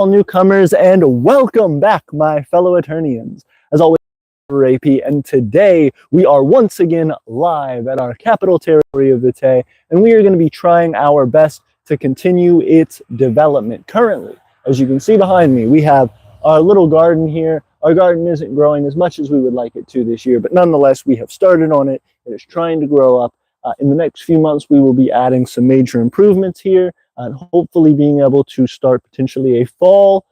all newcomers, and welcome back, my fellow Aeternians. As always, AP, and today we are once again live at our capital territory of Vitae, and we are going to be trying our best to continue its development. Currently, as you can see behind me, we have our little garden here. Our garden isn't growing as much as we would like it to this year, but nonetheless, we have started on it. It is trying to grow up. In the next few months, we will be adding some major improvements here, and hopefully being able to start potentially a fall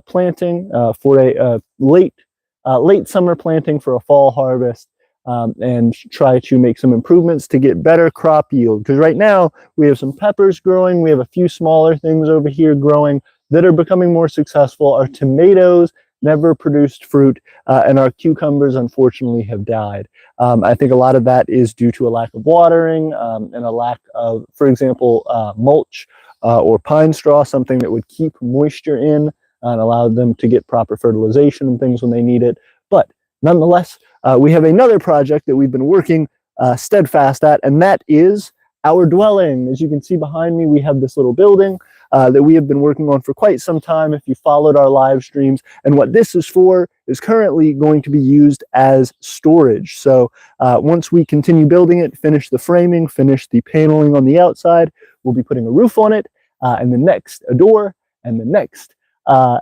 planting for a late summer planting for a fall harvest, and try to make some improvements to get better crop yield. Because right now we have some peppers growing, we have a few smaller things over here growing that are becoming more successful. Our tomatoes never produced fruit, and our cucumbers unfortunately have died. I think a lot of that is due to a lack of watering, and a lack of, for example, mulch or pine straw, something that would keep moisture in and allow them to get proper fertilization and things when they need it. But nonetheless, we have another project that we've been working steadfast at, and that is our dwelling. As you can see behind me, we have this little building that we have been working on for quite some time, if you followed our live streams. And what this is for is currently going to be used as storage. So once we continue building it, finish the framing, finish the paneling on the outside, we'll be putting a roof on it, and the next a door, and the next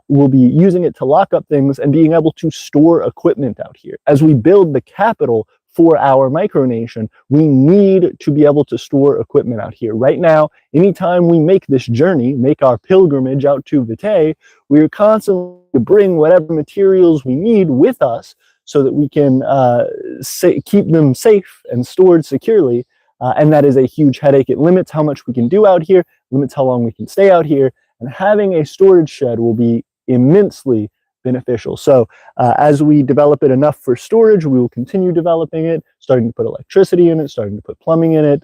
we'll be using it to lock up things and being able to store equipment out here. As we build the capital for our micronation, we need to be able to store equipment out here. Right now, anytime we make this journey, make our pilgrimage out to Vitae, we are constantly to bring whatever materials we need with us so that we can keep them safe and stored securely. And that is a huge headache. It limits how much we can do out here, limits how long we can stay out here, and having a storage shed will be immensely beneficial. So as we develop it enough for storage, we will continue developing it, starting to put electricity in it, starting to put plumbing in it,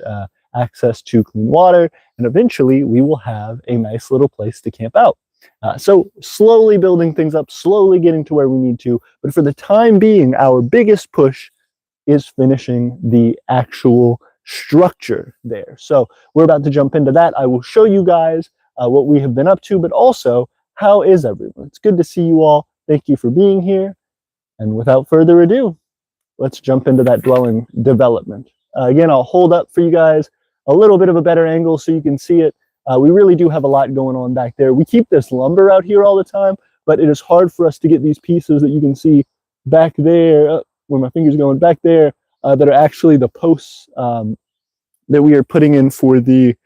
access to clean water, and eventually we will have a nice little place to camp out. So slowly building things up, slowly getting to where we need to, but for the time being, our biggest push is finishing the actual structure there. So we're about to jump into that. I will show you guys what we have been up to, but also how is everyone? It's good to see you all. Thank you for being here. And without further ado, let's jump into that dwelling development. Again, I'll hold up for you guys a little bit of a better angle so you can see it. We really do have a lot going on back there. We keep this lumber out here all the time, but it is hard for us to get these pieces that you can see back there, where my finger's going, back there, that are actually the posts that we are putting in for the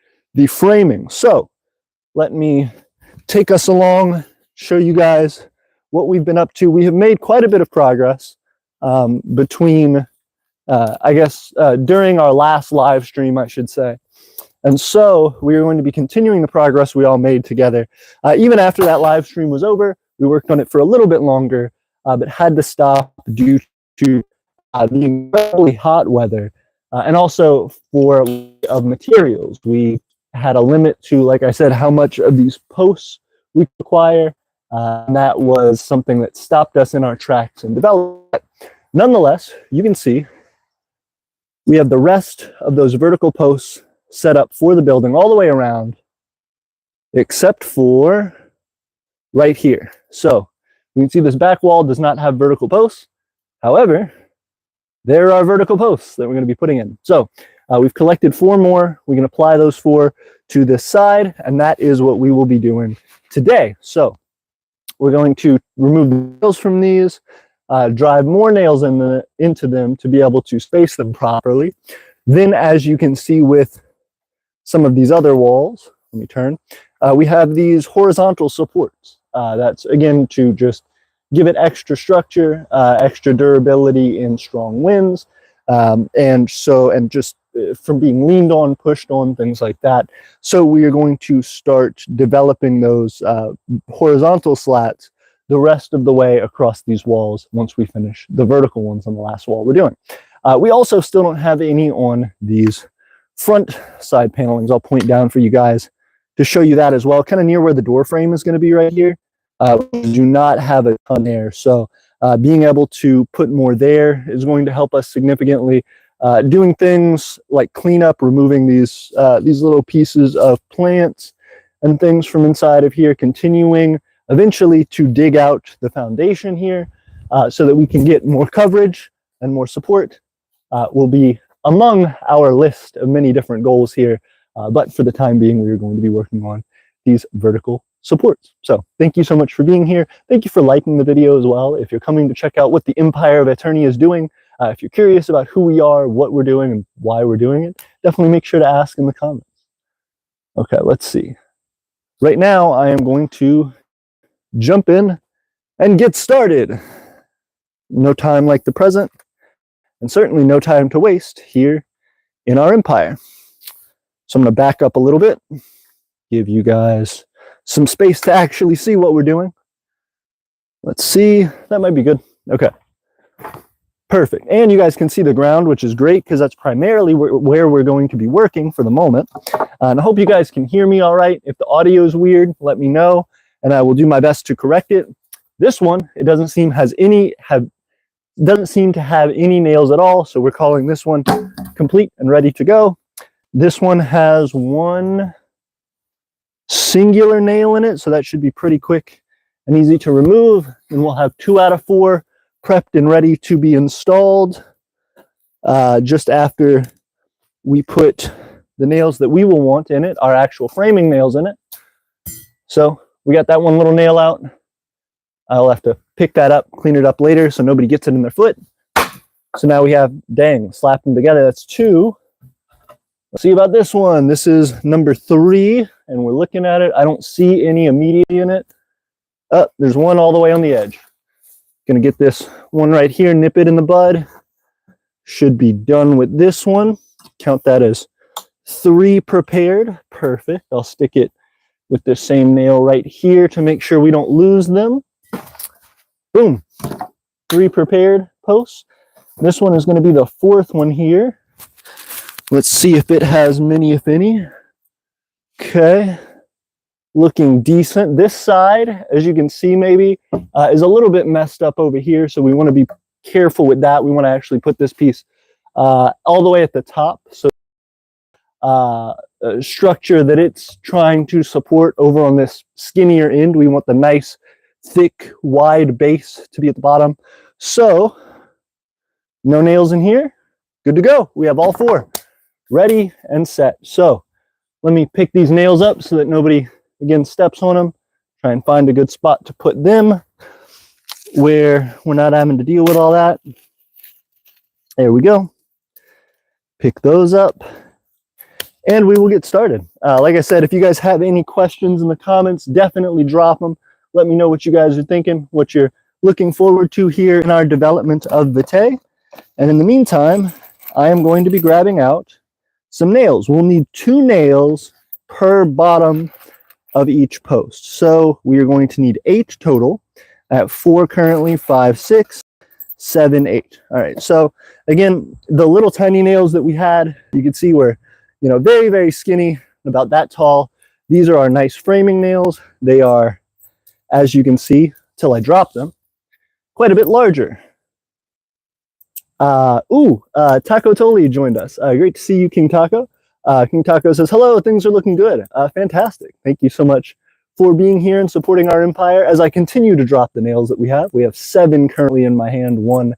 framing. So let me take us along, show you guys what we've been up to. We have made quite a bit of progress between, during our last live stream, I should say. And so we are going to be continuing the progress we all made together. Even after that live stream was over, we worked on it for a little bit longer, but had to stop due to the incredibly hot weather, and also for of materials. We had a limit to, like I said, how much of these posts we require, and that was something that stopped us in our tracks and development. Nonetheless, you can see we have the rest of those vertical posts set up for the building all the way around, except for right here. So you can see this back wall does not have vertical posts. However, there are vertical posts that we're going to be putting in. So we've collected 4 more. We can apply those 4 to this side, and that is what we will be doing today. So we're going to remove the nails from these, drive more nails into them to be able to space them properly. Then, as you can see with some of these other walls, let me turn, we have these horizontal supports. That's, again, to just give it extra structure, extra durability in strong winds, and just from being leaned on, pushed on, things like that. So we are going to start developing those horizontal slats the rest of the way across these walls once we finish the vertical ones on the last wall we're doing. We also still don't have any on these front side panelings. I'll point down for you guys to show you that as well, kind of near where the door frame is going to be right here. We do not have a ton there, so being able to put more there is going to help us significantly. Doing things like cleanup, removing these little pieces of plants and things from inside of here, continuing eventually to dig out the foundation here so that we can get more coverage and more support will be among our list of many different goals here. But for the time being, we are going to be working on these vertical supports. So thank you so much for being here. Thank you for liking the video as well. If you're coming to check out what the Empire of Aeternia is doing, if you're curious about who we are, what we're doing, and why we're doing it, definitely make sure to ask in the comments. Okay, let's see. Right now, I am going to jump in and get started. No time like the present, and certainly no time to waste here in our empire. So I'm going to back up a little bit, give you guys some space to actually see what we're doing. Let's see, that might be good. Okay, perfect. And you guys can see the ground, which is great because that's primarily where we're going to be working for the moment. And I hope you guys can hear me all right. If the audio is weird, let me know, and I will do my best to correct it. This one, it doesn't seem to have any nails at all, so we're calling this one complete and ready to go. This one has one singular nail in it, so that should be pretty quick and easy to remove, and we'll have 2 out of 4 prepped and ready to be installed just after we put the nails that we will want in it, our actual framing nails in it. So we got that one little nail out. I'll have to pick that up, clean it up later so nobody gets it in their foot. So now we have, dang, slap them together, that's 2. Let's see about this one. This is number 3, and we're looking at it. I don't see any immediate in it. Oh, there's one all the way on the edge. Gonna get this one right here, nip it in the bud. Should be done with this one. Count that as 3 prepared. Perfect. I'll stick it with the same nail right here to make sure we don't lose them. Boom. 3 prepared posts. This one is going to be the 4th one here. Let's see if it has many, if any. Okay. Looking decent. This side, as you can see maybe, is a little bit messed up over here, so we want to be careful with that. We want to actually put this piece all the way at the top, so structure that it's trying to support over on this skinnier end. We want the nice, thick, wide base to be at the bottom. So, no nails in here. Good to go. We have all 4 ready and set. So, let me pick these nails up so that nobody, again, steps on them. Try and find a good spot to put them where we're not having to deal with all that. There we go. Pick those up. And we will get started. Like I said, if you guys have any questions in the comments, definitely drop them. Let me know what you guys are thinking, what you're looking forward to here in our development of Vitae. And in the meantime, I am going to be grabbing out some nails. We'll need 2 nails per bottom of each post. So we are going to need 8 total at 4 currently, 5, 6, 7, 8. All right, so again, the little tiny nails that we had, you can see were, you know, very, very skinny, about that tall. These are our nice framing nails. They are, as you can see, till I drop them, quite a bit larger. Taco Toli joined us. Great to see you, King Taco. King Taco says, hello, things are looking good. Fantastic. Thank you so much for being here and supporting our empire as I continue to drop the nails that we have. We have 7 currently in my hand, 1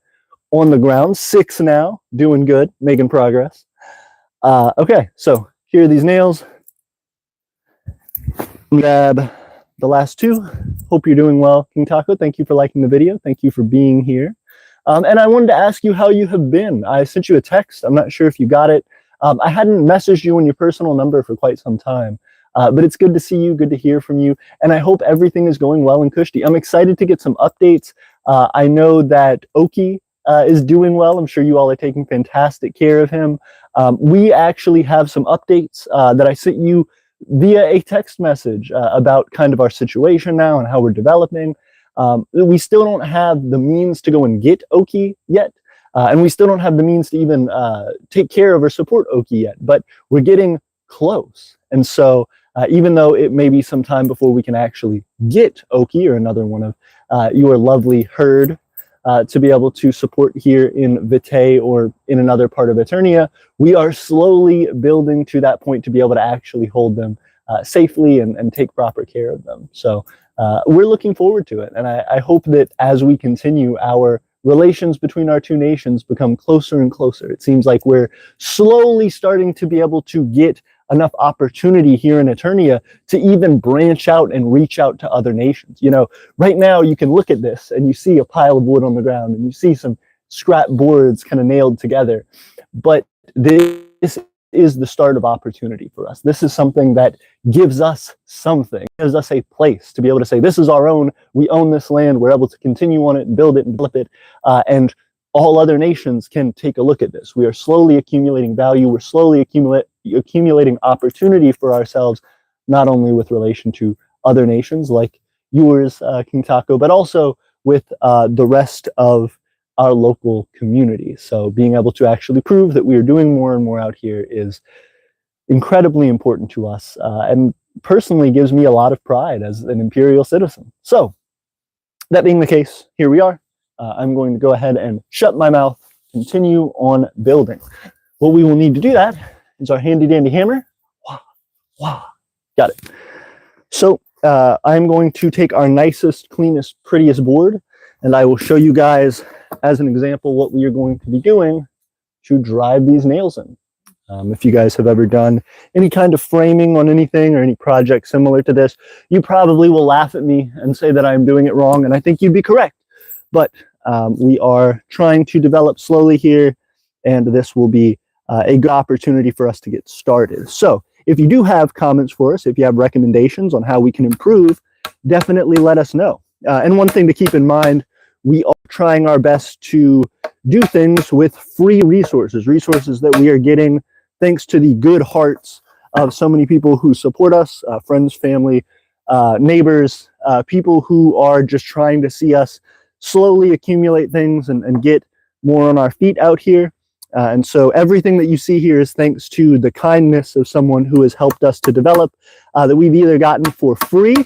on the ground, 6 now, doing good, making progress. Okay, so here are these nails. Grab the last 2. Hope you're doing well, King Taco. Thank you for liking the video. Thank you for being here. And I wanted to ask you how you have been. I sent you a text. I'm not sure if you got it. I hadn't messaged you on your personal number for quite some time. But it's good to see you, good to hear from you. And I hope everything is going well in Kushti. I'm excited to get some updates. I know that Oki is doing well. I'm sure you all are taking fantastic care of him. We actually have some updates that I sent you via a text message about kind of our situation now and how we're developing. We still don't have the means to go and get Oki yet, and we still don't have the means to even take care of or support Oki yet, but we're getting close. And so even though it may be some time before we can actually get Oki or another one of your lovely herd to be able to support here in Vitae or in another part of Aeternia, we are slowly building to that point to be able to actually hold them safely and take proper care of them. So we're looking forward to it. And I hope that as we continue, our relations between our two nations become closer and closer. It seems like we're slowly starting to be able to get enough opportunity here in Aeternia to even branch out and reach out to other nations. You know, right now you can look at this and you see a pile of wood on the ground and you see some scrap boards kind of nailed together. But this is the start of opportunity for us. This is something that gives us something, gives us a place to be able to say, this is our own, we own this land, we're able to continue on it and build it and develop it, and all other nations can take a look at this. We are slowly accumulating value, we're slowly accumulating opportunity for ourselves, not only with relation to other nations like yours, King Taco, but also with the rest of our local community. So being able to actually prove that we are doing more and more out here is incredibly important to us, and personally gives me a lot of pride as an Imperial citizen. So that being the case, here we are. I'm going to go ahead and shut my mouth, continue on building. What we will need to do that is our handy dandy hammer. Wah, wah. Got it. So I'm going to take our nicest, cleanest, prettiest board, and I will show you guys as an example what we are going to be doing to drive these nails in. If you guys have ever done any kind of framing on anything or any project similar to this, you probably will laugh at me and say that I'm doing it wrong, and I think you'd be correct. But we are trying to develop slowly here, and this will be a good opportunity for us to get started. So if you do have comments for us, if you have recommendations on how we can improve, definitely let us know. And one thing to keep in mind, we are trying our best to do things with free resources that we are getting thanks to the good hearts of so many people who support us, friends, family, neighbors, people who are just trying to see us slowly accumulate things and get more on our feet out here. And so everything that you see here is thanks to the kindness of someone who has helped us to develop, that we've either gotten for free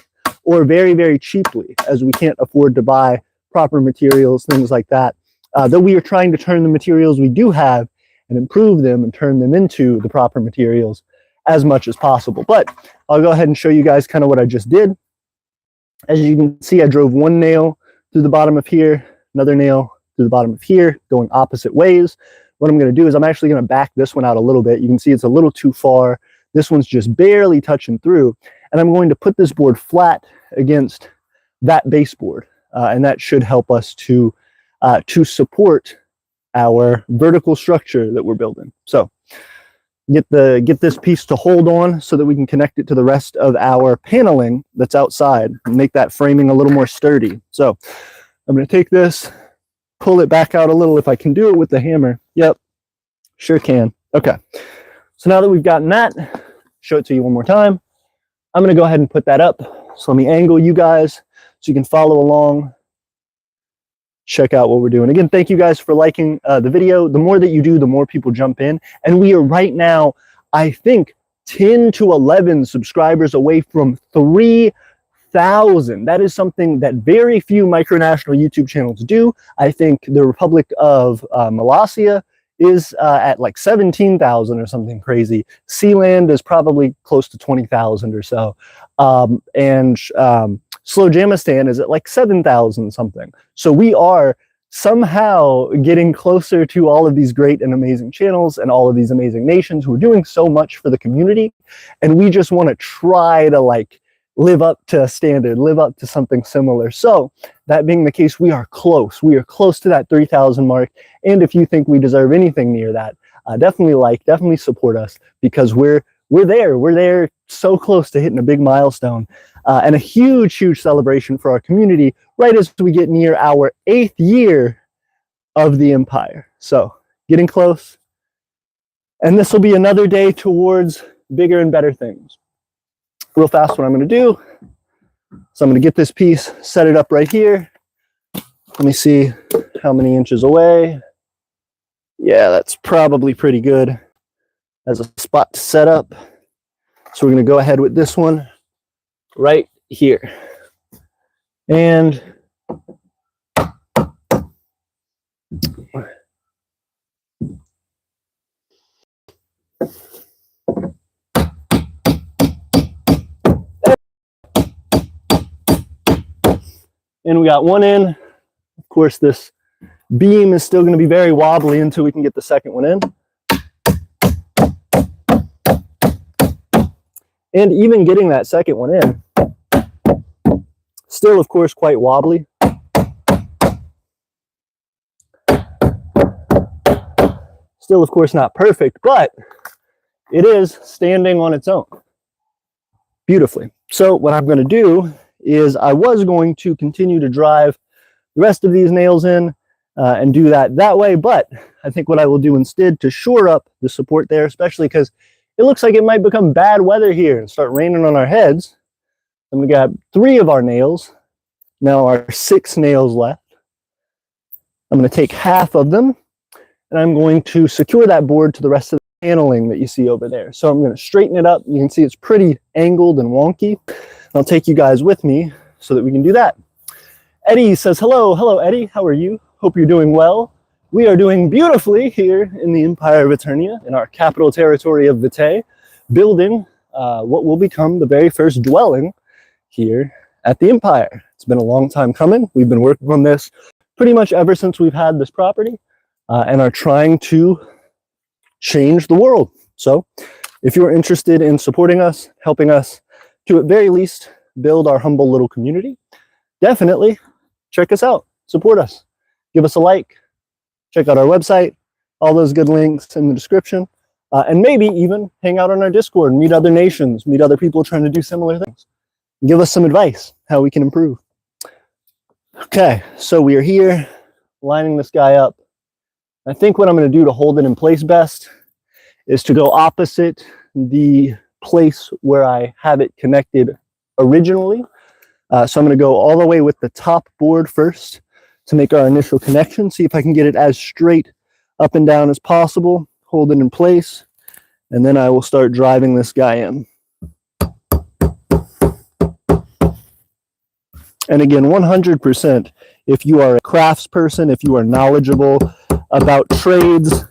or very, very cheaply, as we can't afford to buy proper materials, things like that. Though we are trying to turn the materials we do have and improve them and turn them into the proper materials as much as possible. But I'll go ahead and show you guys kind of what I just did. As you can see, I drove one nail through the bottom of here, another nail through the bottom of here, going opposite ways. What I'm going to do is I'm actually going to back this one out a little bit. You can see it's a little too far. This one's just barely touching through. And I'm going to put this board flat against that baseboard. And that should help us to support our vertical structure that we're building. So get this piece to hold on so that we can connect it to the rest of our paneling that's outside and make that framing a little more sturdy. So I'm going to take this, pull it back out a little. If I can do it with the hammer. Yep, sure can. Okay. So now that we've gotten that, show it to you one more time. I'm going to go ahead and put that up. So let me angle you guys so you can follow along. Check out what we're doing. Again, thank you guys for liking the video. The more that you do, the more people jump in. And we are right now, I think, 10 to 11 subscribers away from 3,000. That is something that very few micronational YouTube channels do. I think the Republic of Molossia is at like 17,000 or something crazy. Sealand is probably close to 20,000 or so. Slowjamastan is at like 7,000 something. So we are somehow getting closer to all of these great and amazing channels and all of these amazing nations who are doing so much for the community. And we just want to try to like live up to a standard, live up to something similar. So that being the case, we are close. We are close to that 3,000 mark. And if you think we deserve anything near that, definitely support us, because we're there. We're there, so close to hitting a big milestone. And a huge, huge celebration for our community right as we get near our 8th year of the Empire. So getting close. And this will be another day towards bigger and better things. Real fast, what I'm going to do. So I'm going to get this piece, set it up right here. Let me see how many inches away. Yeah, that's probably pretty good as a spot to set up. So we're going to go ahead with this one right here. And And we got one in. Of course, this beam is still going to be very wobbly until we can get the second one in. And even getting that second one in, still, of course, quite wobbly. Still, of course, not perfect, but it is standing on its own beautifully. So what I'm going to do is I was going to continue to drive the rest of these nails in and do that way, but I think what I will do instead to shore up the support there, especially because it looks like it might become bad weather here and start raining on our heads. And we got 3 of our nails. Now our 6 nails left. I'm going to take half of them and I'm going to secure that board to the rest of the paneling that you see over there. So I'm going to straighten it up. You can see it's pretty angled and wonky. I'll take you guys with me so that we can do that. Eddie says, hello. Hello, Eddie. How are you? Hope you're doing well. We are doing beautifully here in the Empire of Aeternia, in our capital territory of Vitae, building what will become the very first dwelling here at the Empire. It's been a long time coming. We've been working on this pretty much ever since we've had this property and are trying to change the world. So if you're interested in supporting us, helping us to at very least build our humble little community, definitely check us out, support us, give us a like, check out our website, all those good links in the description, and maybe even hang out on our Discord, meet other nations, meet other people trying to do similar things. Give us some advice how we can improve. Okay, so we are here lining this guy up. I think what I'm going to do to hold it in place best is to go opposite the place where I have it connected originally. So I'm going to go all the way with the top board first to make our initial connection, see if I can get it as straight up and down as possible, hold it in place, and then I will start driving this guy in. And again, 100%, if you are a craftsperson, if you are knowledgeable about trades,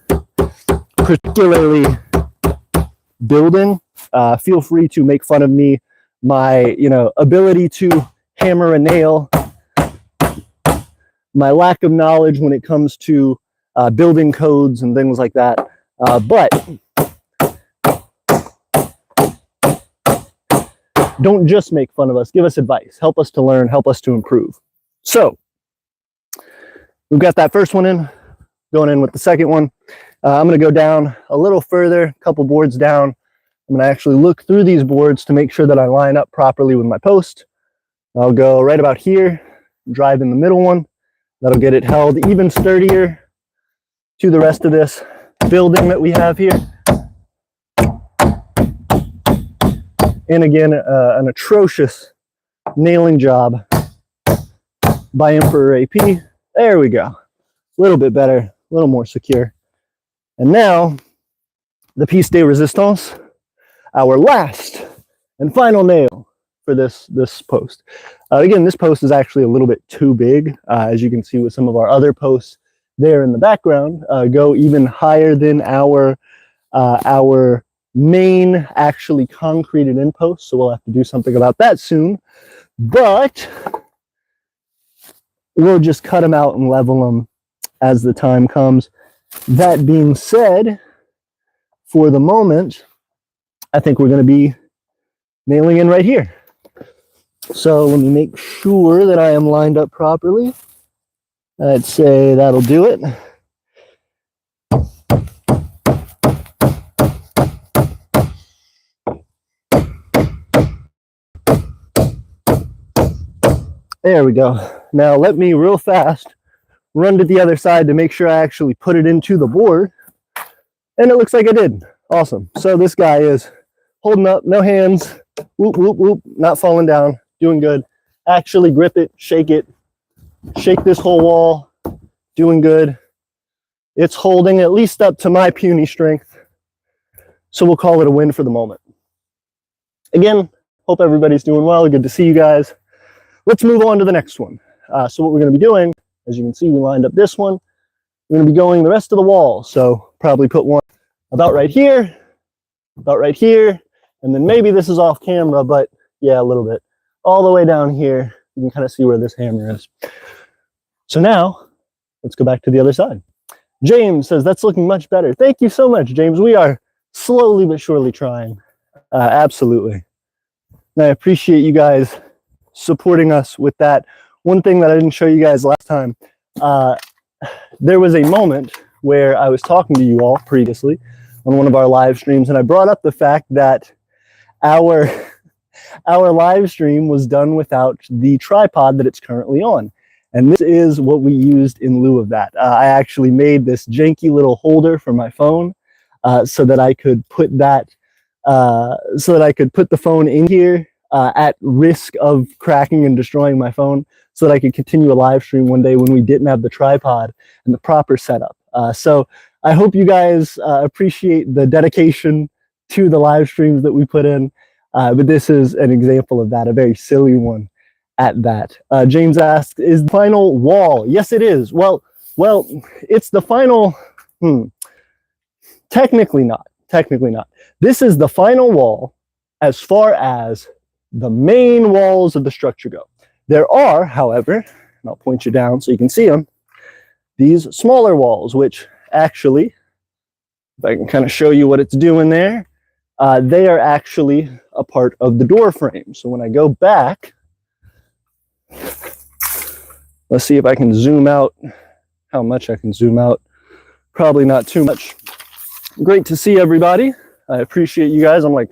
particularly building, feel free to make fun of me, my ability to hammer a nail, my lack of knowledge when it comes to building codes and things like that. But don't just make fun of us. Give us advice. Help us to learn. Help us to improve. So we've got that first one in, going in with the second one. I'm going to go down a little further, a couple boards down. I'm going to actually look through these boards to make sure that I line up properly with my post. I'll go right about here, drive in the middle one. That'll get it held even sturdier to the rest of this building that we have here. And again, an atrocious nailing job by Emperor AP. There we go. A little bit better, a little more secure. And now, the piece de resistance, our last and final nail for this post. Again, this post is actually a little bit too big, as you can see with some of our other posts there in the background, go even higher than our main actually concreted in post, so we'll have to do something about that soon. But we'll just cut them out and level them as the time comes. That being said, for the moment, I think we're going to be nailing in right here. So let me make sure that I am lined up properly. I'd say that'll do it. There we go. Now let me real fast run to the other side to make sure I actually put it into the board. And it looks like I did. Awesome. So this guy is holding up, no hands, whoop, whoop, whoop, not falling down, doing good. Actually grip it, shake this whole wall, doing good. It's holding at least up to my puny strength. So we'll call it a win for the moment. Again, hope everybody's doing well. Good to see you guys. Let's move on to the next one. So what we're going to be doing, as you can see, we lined up this one. We're going to be going the rest of the wall. So probably put one about right here, and then maybe this is off camera, but yeah, a little bit. All the way down here, You can kind of see where this hammer is. So now, let's go back to the other side. James says, that's looking much better. Thank you so much, James. We are slowly but surely trying. Absolutely. And I appreciate you guys supporting us with that. One thing that I didn't show you guys last time, there was a moment where I was talking to you all previously on one of our live streams, and I brought up the fact that our live stream was done without the tripod that it's currently on. And this is what we used in lieu of that. I actually made this janky little holder for my phone so that I could put that, the phone in here at risk of cracking and destroying my phone, so that I could continue a live stream one day when we didn't have the tripod and the proper setup. So I hope you guys appreciate the dedication to the live streams that we put in. But this is an example of that, a very silly one at that. James asks, is the final wall? Yes, it is. Well, it's the final, technically not. This is the final wall as far as the main walls of the structure go. There are, however, and I'll point you down so you can see them, these smaller walls, which actually, if I can kind of show you what it's doing there, they are actually a part of the door frame. So when I go back, let's see if I can zoom out, how much I can zoom out. Probably not too much. Great to see everybody. I appreciate you guys. I'm like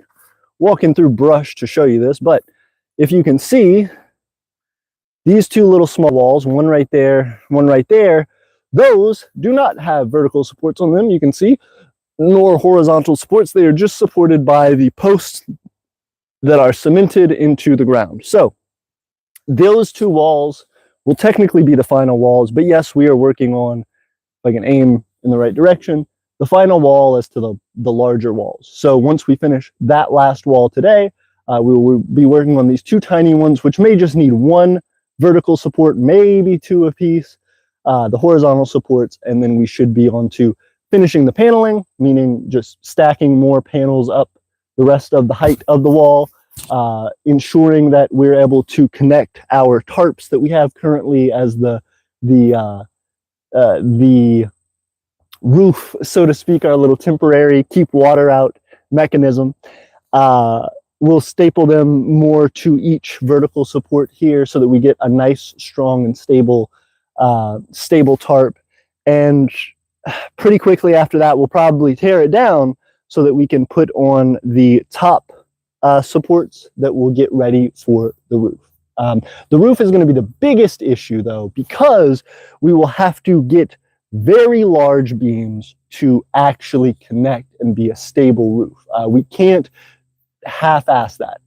walking through brush to show you this, but if you can see these two little small walls, one right there, those do not have vertical supports on them, you can see, nor horizontal supports. They are just supported by the posts that are cemented into the ground. So those two walls will technically be the final walls, but yes, we are working on, if I can aim in the right direction, the final wall as to the larger walls. So once we finish that last wall today, we will be working on these two tiny ones, which may just need one vertical support, maybe two apiece, the horizontal supports, and then we should be on to finishing the paneling, meaning just stacking more panels up the rest of the height of the wall, ensuring that we're able to connect our tarps that we have currently as the roof, so to speak, our little temporary keep water out mechanism. We'll staple them more to each vertical support here so that we get a nice, strong, and stable tarp. And pretty quickly after that, we'll probably tear it down so that we can put on the top supports that will get ready for the roof. The roof is going to be the biggest issue, though, because we will have to get very large beams to actually connect and be a stable roof. We can't half-ass that,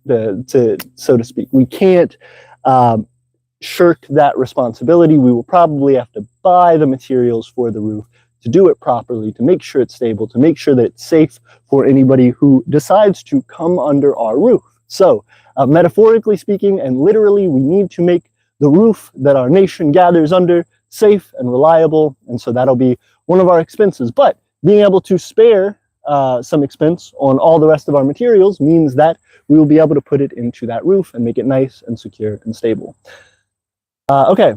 so to speak. We can't shirk that responsibility. We will probably have to buy the materials for the roof to do it properly, to make sure it's stable, to make sure that it's safe for anybody who decides to come under our roof. So, metaphorically speaking and literally, we need to make the roof that our nation gathers under safe and reliable, and so that'll be one of our expenses. But being able to spare some expense on all the rest of our materials means that we will be able to put it into that roof and make it nice and secure and stable. Okay.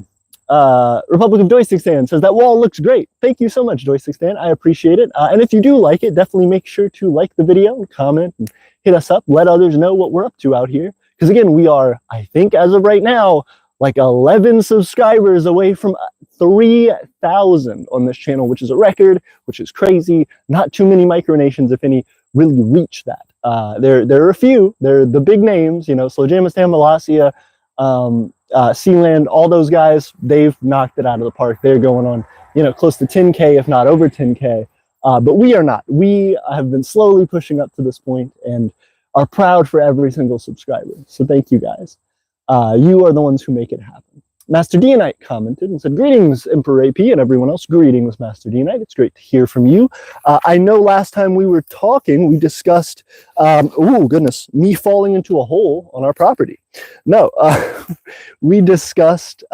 Republic of Joystickstan says that wall looks great. Thank you so much, Joystickstan. I appreciate it. And if you do like it, definitely make sure to like the video and comment and hit us up. Let others know what we're up to out here. Because again, we are, I think as of right now, like 11 subscribers away from 3,000 on this channel, which is a record, which is crazy. Not too many micronations, if any, really reach that. There are a few. They're the big names, you know, slowjamastan, molossia, sealand, all those guys, they've knocked it out of the park. They're going on, you know, close to 10K, if not over 10K. But we are not. We have been slowly pushing up to this point and are proud for every single subscriber. So thank you guys. You are the ones who make it happen. Master Deonite commented and said, greetings, Emperor AP, and everyone else. Greetings, Master Deonite. It's great to hear from you. I know last time we were talking, we discussed, oh goodness, me falling into a hole on our property. No, we discussed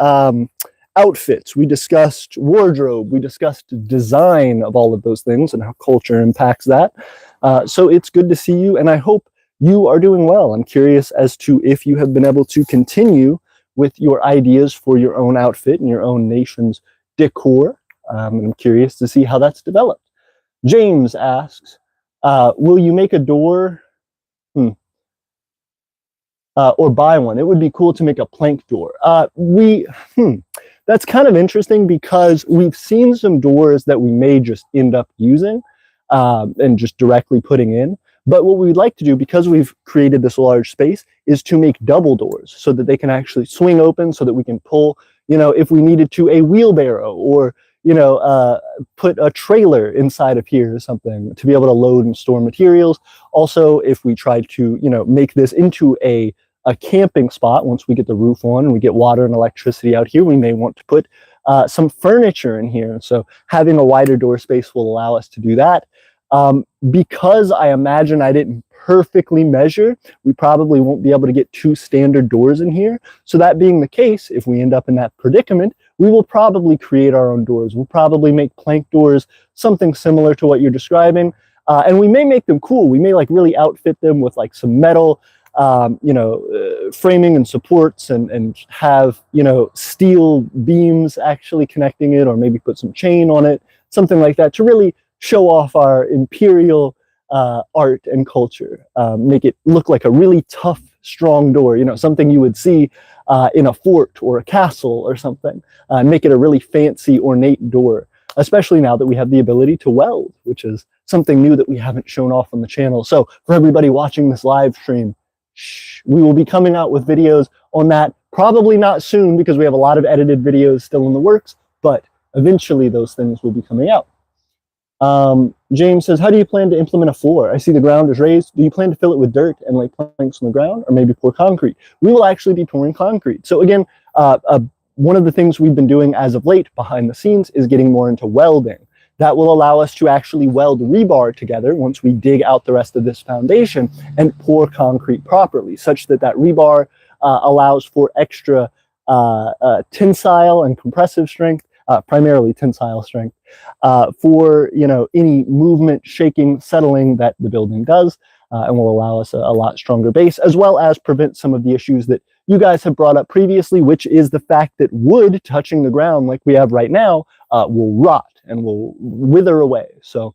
outfits, we discussed wardrobe, we discussed design of all of those things and how culture impacts that. So it's good to see you, and I hope you are doing well. I'm curious as to if you have been able to continue with your ideas for your own outfit and your own nation's decor. I'm curious to see how that's developed. James asks, will you make a door or buy one? It would be cool to make a plank door. That's kind of interesting because we've seen some doors that we may just end up using and just directly putting in. But what we'd like to do, because we've created this large space, is to make double doors so that they can actually swing open, so that we can pull, if we needed to, a wheelbarrow, or put a trailer inside of here or something to be able to load and store materials. Also, if we tried to, make this into a camping spot, once we get the roof on and we get water and electricity out here, we may want to put some furniture in here. So having a wider door space will allow us to do that. Because I imagine I didn't perfectly measure, we probably won't be able to get 2 standard doors in here. So that being the case, if we end up in that predicament, we will probably create our own doors. We'll probably make plank doors, something similar to what you're describing. And we may make them cool. We may like really outfit them with like some metal, framing and supports, and have, steel beams actually connecting it, or maybe put some chain on it, something like that, to really show off our imperial art and culture. Make it look like a really tough, strong door, something you would see in a fort or a castle or something, and make it a really fancy, ornate door, especially now that we have the ability to weld, which is something new that we haven't shown off on the channel. So for everybody watching this live stream, we will be coming out with videos on that, probably not soon because we have a lot of edited videos still in the works, but eventually those things will be coming out. James says, how do you plan to implement a floor? I see the ground is raised. Do you plan to fill it with dirt and lay planks on the ground, or maybe pour concrete? We will actually be pouring concrete. So again, one of the things we've been doing as of late behind the scenes is getting more into welding. That will allow us to actually weld rebar together once we dig out the rest of this foundation and pour concrete properly, such that that rebar allows for extra tensile and compressive strength, primarily tensile strength, for any movement, shaking, settling that the building does, and will allow us a lot stronger base, as well as prevent some of the issues that you guys have brought up previously, which is the fact that wood touching the ground like we have right now will rot and will wither away. So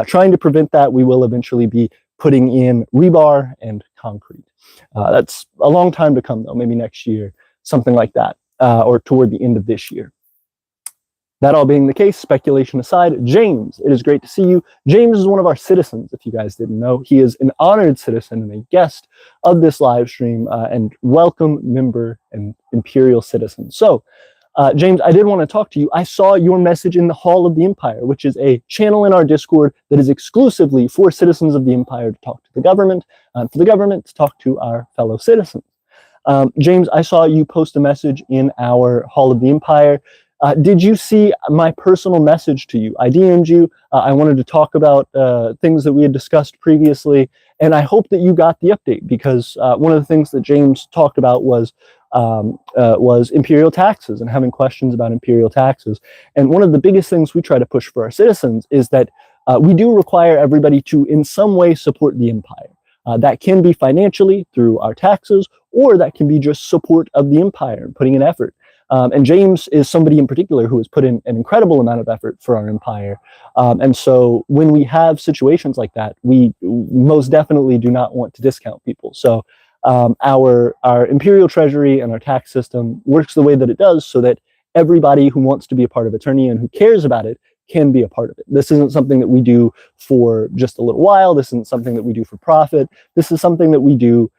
trying to prevent that, we will eventually be putting in rebar and concrete. That's a long time to come though, maybe next year, something like that, or toward the end of this year. That all being the case, speculation aside, James, it is great to see you. James is one of our citizens, if you guys didn't know. He is an honored citizen and a guest of this live stream, and welcome member and Imperial citizen. So, James, I did want to talk to you. I saw your message in the Hall of the Empire, which is a channel in our Discord that is exclusively for citizens of the Empire to talk to the government, and for the government to talk to our fellow citizens. James, I saw you post a message in our Hall of the Empire. Did you see my personal message to you? I DM'd you. I wanted to talk about things that we had discussed previously, and I hope that you got the update, because one of the things that James talked about was imperial taxes and having questions about imperial taxes. And one of the biggest things we try to push for our citizens is that we do require everybody to in some way support the empire. That can be financially through our taxes, or that can be just support of the empire and putting in effort. And James is somebody in particular who has put in an incredible amount of effort for our empire. And so when we have situations like that, we most definitely do not want to discount people. So our imperial treasury and our tax system works the way that it does, so that everybody who wants to be a part of Aeternia and who cares about it can be a part of it. This isn't something that we do for just a little while. This isn't something that we do for profit. This is something that we do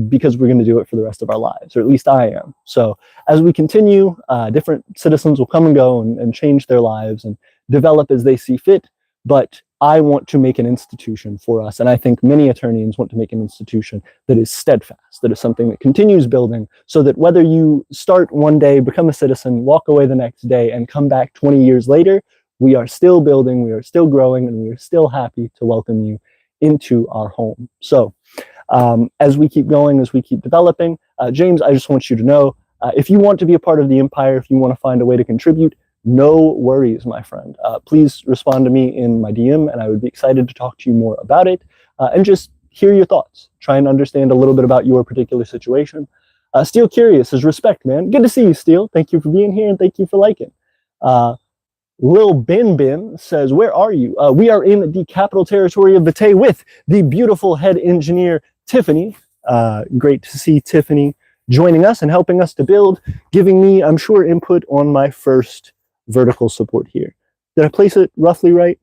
because we're going to do it for the rest of our lives, or at least I am. So as we continue, different citizens will come and go and change their lives and develop as they see fit. But I want to make an institution for us, and I think many Aeternians want to make an institution that is steadfast, that is something that continues building, so that whether you start one day, become a citizen, walk away the next day, and come back 20 years later, we are still building, we are still growing, and we are still happy to welcome you into our home. So as we keep going, as we keep developing, James, I just want you to know, if you want to be a part of the Empire, if you want to find a way to contribute, no worries, my friend. Please respond to me in my DM, and I would be excited to talk to you more about it, and just hear your thoughts. Try and understand a little bit about your particular situation. Steel Curious says, respect, man. Good to see you, Steel. Thank you for being here and thank you for liking. Lil Bin Bin says, where are you? We are in the capital territory of Vitae with the beautiful head engineer, Tiffany. Great to see Tiffany joining us and helping us to build, giving me, I'm sure, input on my first vertical support here. Did I place it roughly right?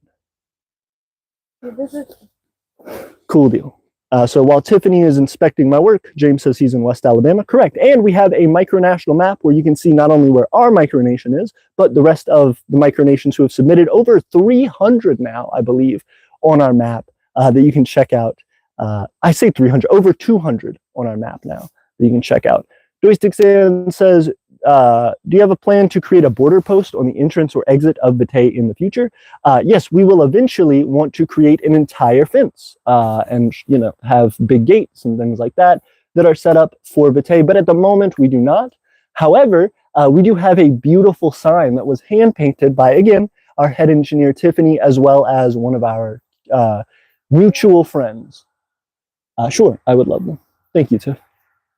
Cool deal. So while Tiffany is inspecting my work, James says he's in West Alabama. Correct. And we have a micronational map where you can see not only where our micronation is, but the rest of the micronations who have submitted over 300 now, I believe, on our map that you can check out. I say 300, over 200 on our map now that you can check out. Joystick says, do you have a plan to create a border post on the entrance or exit of Vitae in the future? Yes, we will eventually want to create an entire fence and, you know, have big gates and things like that that are set up for Vitae, but at the moment we do not. However, we do have a beautiful sign that was hand painted by, again, our head engineer Tiffany, as well as one of our mutual friends. Sure, I would love them. Thank you, Tiff.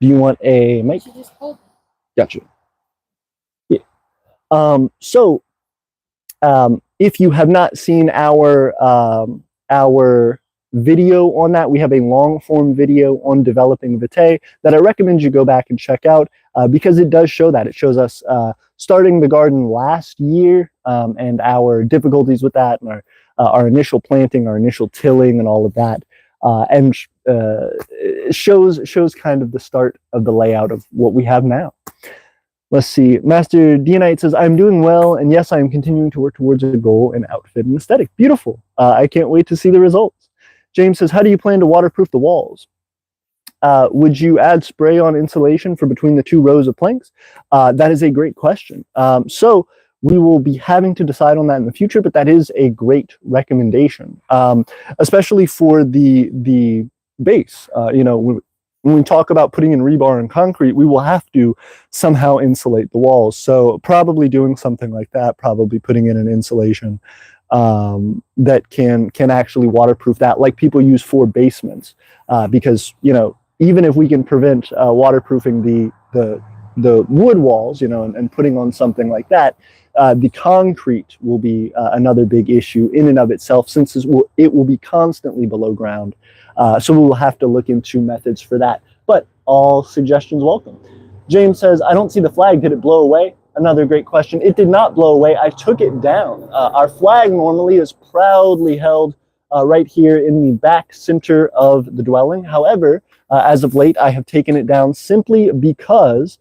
Do you want a mic? Gotcha. Yeah. If you have not seen our video on that, we have a long form video on developing Vitae that I recommend you go back and check out because it does show that. It shows us starting the garden last year and our difficulties with that and our initial planting, our initial tilling and all of that. And shows kind of the start of the layout of what we have now. Let's see. Master Dionite says, I'm doing well, and yes, I am continuing to work towards a goal in outfit and aesthetic. Beautiful. I can't wait to see the results. James says, how do you plan to waterproof the walls? Would you add spray-on insulation for between the two rows of planks? That is a great question. So we will be having to decide on that in the future, but that is a great recommendation, especially for the base. You know, when we talk about putting in rebar and concrete, we will have to somehow insulate the walls. So probably doing something like that, probably putting in an insulation that can actually waterproof that, like people use for basements, because, you know, even if we can prevent waterproofing the wood walls, you know, and putting on something like that, the concrete will be another big issue in and of itself, since it will be constantly below ground. So we will have to look into methods for that. But all suggestions welcome. James says, I don't see the flag. Did it blow away? Another great question. It did not blow away. I took it down. Our flag normally is proudly held right here in the back center of the dwelling. However, as of late, I have taken it down simply because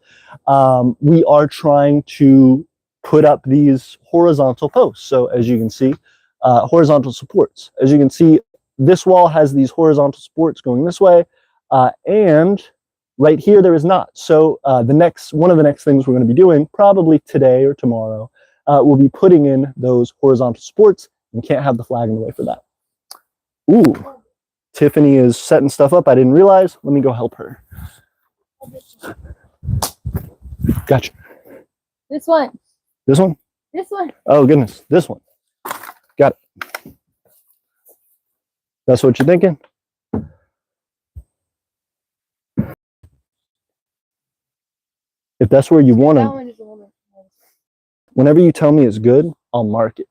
we are trying to put up these horizontal posts. So as you can see, horizontal supports. As you can see, this wall has these horizontal supports going this way, and right here there is not. So one of the next things we're going to be doing, probably today or tomorrow, we'll be putting in those horizontal supports. We can't have the flag in the way for that. Ooh, Tiffany is setting stuff up. I didn't realize. Let me go help her. Gotcha. This one. This one? This one. Oh, goodness. This one. Got it. That's what you're thinking? If that's where you want to, whenever you tell me it's good, I'll mark it.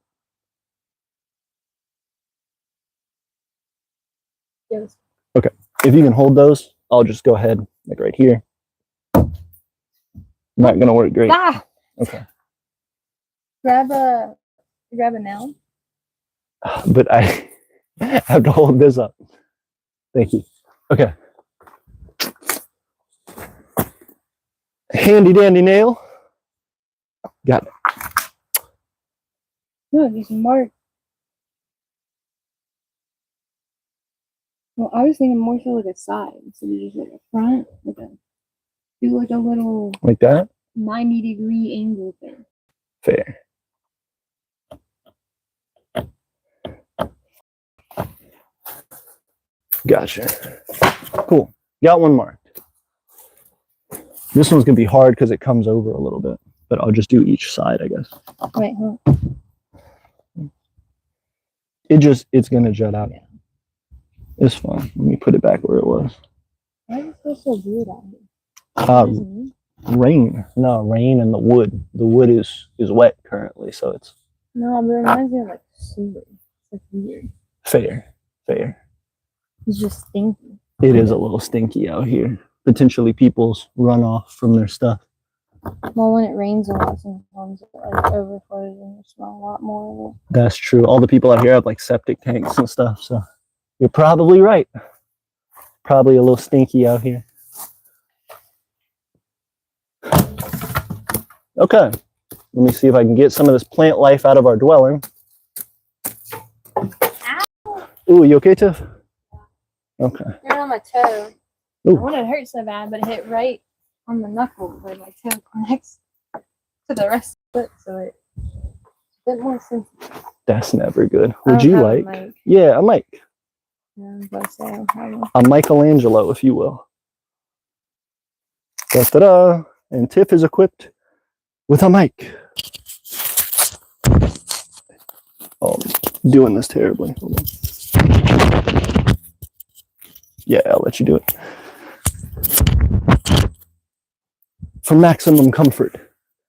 Yes. Okay. If you can hold those, I'll just go ahead, like right here. Not going to work great. Ah! Okay. Grab a nail. But I have to hold this up. Thank you. Okay. Handy dandy nail. Got it. No, there's a mark. Well, I was thinking more so like a side, so just like a front, do like a little like that 90-degree angle thing. Fair. Gotcha. Cool. Got one marked. This one's gonna be hard because it comes over a little bit, but I'll just do each side, I guess. Wait, huh? It's gonna jut out. It's fine. Let me put it back where it was. Why is it so weird out here? Rain. No, rain and the wood. The wood is wet currently, so it's No, but it reminds me of like sewer. It's like weird. fair. It's just stinky. It is a little stinky out here. Potentially people's runoff from their stuff. Well, when it rains a lot, sometimes it like overflows and you smell a lot more of it. That's true. All the people out here have like septic tanks and stuff, so you're probably right. Probably a little stinky out here. Okay, let me see if I can get some of this plant life out of our dwelling. Ow. Ooh, you okay, Tiff? Okay. You're on my toe. Ooh. I wouldn't hurt so bad, but it hit right on the knuckle where my toe connects to the rest of it, so it's a bit more sensitive. That's never good. Would you like? Yeah, a mic. Yeah, I was about to say, I don't have one. A Michelangelo, if you will. Da-da-da. And Tiff is equipped with a mic. Oh, I'm doing this terribly. Hold on. Yeah, I'll let you do it. For maximum comfort.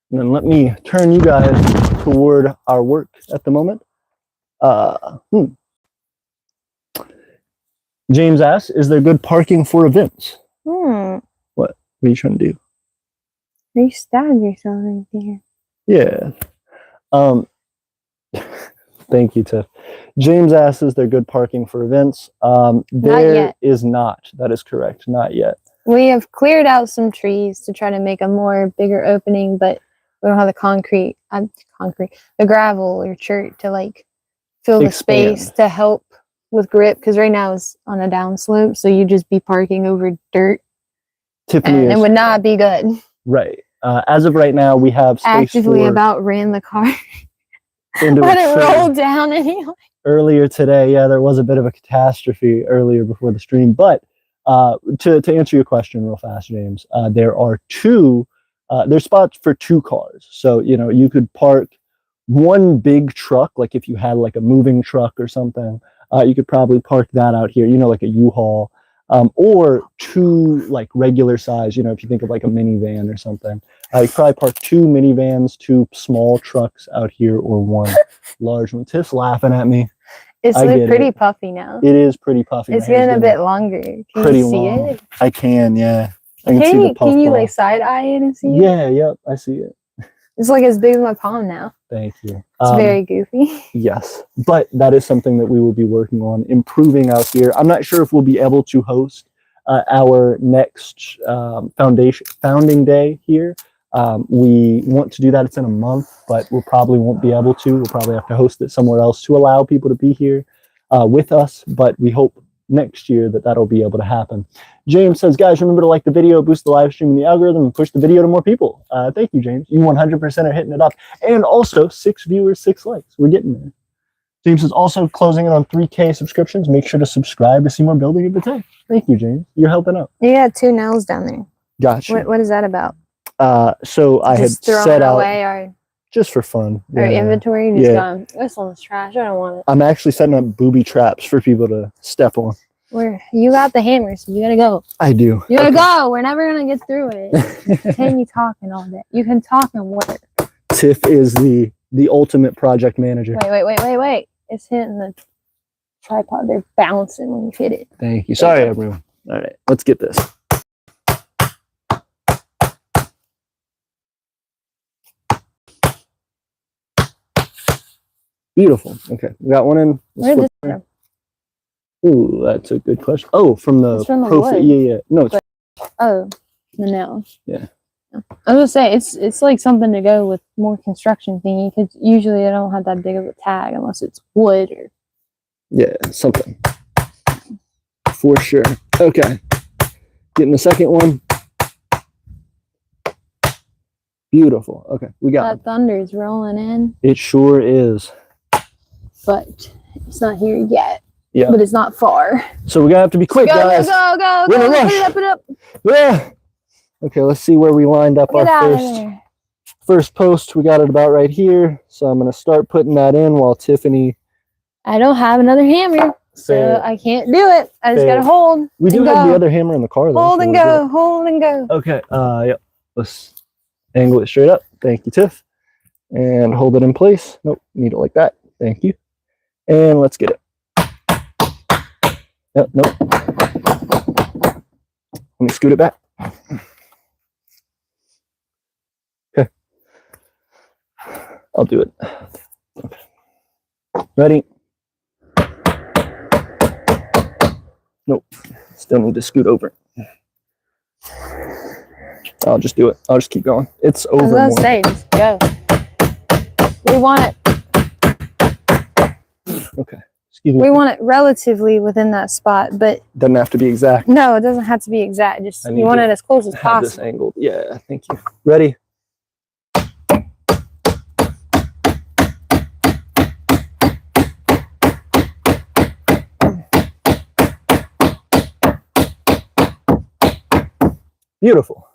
And then let me turn you guys toward our work at the moment. James asks, is there good parking for events? What are you trying to do? You stabbed yourself right there. Yeah. Thank you, Tiff. James asks, is there good parking for events? There is not. That is correct. Not yet. We have cleared out some trees to try to make a more bigger opening, but we don't have the the gravel or chert to like fill the space to help with grip, because right now it's on a downslope, so you just be parking over dirt. Tiffany, and it would not be good. Right. As of right now, we have space actively about ran the car. Let it roll down anyway. Earlier today, yeah, there was a bit of a catastrophe earlier before the stream, but to answer your question real fast, James, there are there's spots for 2 cars. So, you know, you could park one big truck, like if you had like a moving truck or something, you could probably park that out here, you know, like a U-Haul, or 2 like regular size, you know, if you think of like a minivan or something, you could probably park 2 minivans, 2 small trucks out here, or 1 large one. Tiff's laughing at me. It's like pretty puffy now. It is pretty puffy. It's getting a bit longer. Can you see it? I can, yeah. I can see the puff. Can you like side eye it and see it? Yeah, yep, I see it. It's like as big as my palm now. Thank you. It's very goofy. Yes, but that is something that we will be working on, improving out here. I'm not sure if we'll be able to host our next founding day here. We want to do that. It's in a month, but we probably won't be able to. We'll probably have to host it somewhere else to allow people to be here with us, but we hope next year that'll be able to happen. James says, guys, remember to like the video, boost the live stream in the algorithm, and push the video to more people. Thank you, James. You 100% are hitting it up. And also 6 viewers, 6 likes. We're getting there. James is also closing in on 3K subscriptions. Make sure to subscribe to see more building of Vitae. Thank you, James. You're helping out. You got 2 nails down there. Gotcha. What is that about? So I had set out away our just for fun. Our inventory. Just going, this one's trash. I don't want it. I'm actually setting up booby traps for people to step on. You got the hammer, so you gotta go. I do. You gotta go. We're never gonna get through it. Can you talking all day? You can talk and work. Tiff is the ultimate project manager. Wait. It's hitting the tripod. They're bouncing when you hit it. Thank you. Sorry, everyone. All right, let's get this. Beautiful. Okay, we got one in. Where did this come? Ooh, that's a good question. Oh, from the wood. Yeah. No. The nails. Yeah. I was gonna say it's like something to go with more construction thingy, because usually I don't have that big of a tag unless it's wood or. Yeah, something. For sure. Okay. Getting the second one. Beautiful. Okay, we got that thunder's rolling in. It sure is. But it's not here yet. Yeah. But it's not far. So we're gonna have to be quick, guys. Go. We're in a rush. Put it up. Yeah. Okay, let's see where we lined up our first post. We got it about right here. So I'm gonna start putting that in while Tiffany. I don't have another hammer. So I can't do it. I just Fair. gotta hold. We do have the other hammer in the car though. Hold and go, hold and go. Okay, yep. Let's angle it straight up. Thank you, Tiff. And hold it in place. Nope, need it like that. Thank you. And let's get it. Yep, nope. Let me scoot it back. Okay. I'll do it. Ready? Nope. Still need to scoot over. I'll just do it. I'll just keep going. It's over. I was gonna say, just go. We want it. Okay. Excuse me. We want it relatively within that spot, but Doesn't have to be exact. no, it doesn't have to be exact. Just you want it as close as Have this possible. angled. Yeah, thank you. Ready? Beautiful.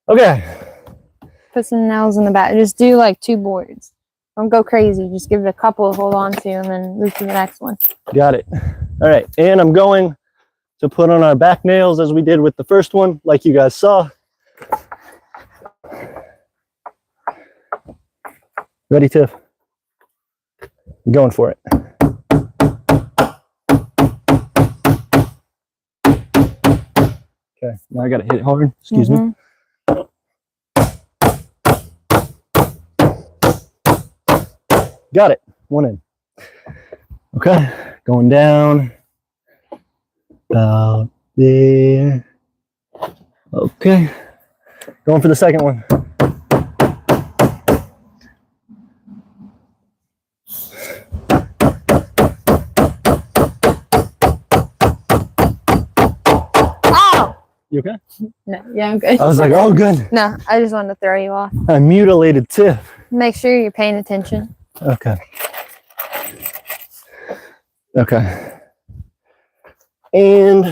Okay. Put some nails in the back. Just do like 2 boards. Don't go crazy. Just give it a couple to hold on to and then move to the next one. Got it. All right. And I'm going to put on our back nails as we did with the first one, like you guys saw. Ready, Tiff? I'm going for it. Okay. Now I got to hit it hard. Excuse me. Got it. One in. Okay. Going down. About there. Okay. Going for the second one. Oh! You okay? No, yeah, I'm good. I was like, oh, good. No, I just wanted to throw you off. I mutilated Tiff. Make sure you're paying attention. Okay. Okay. And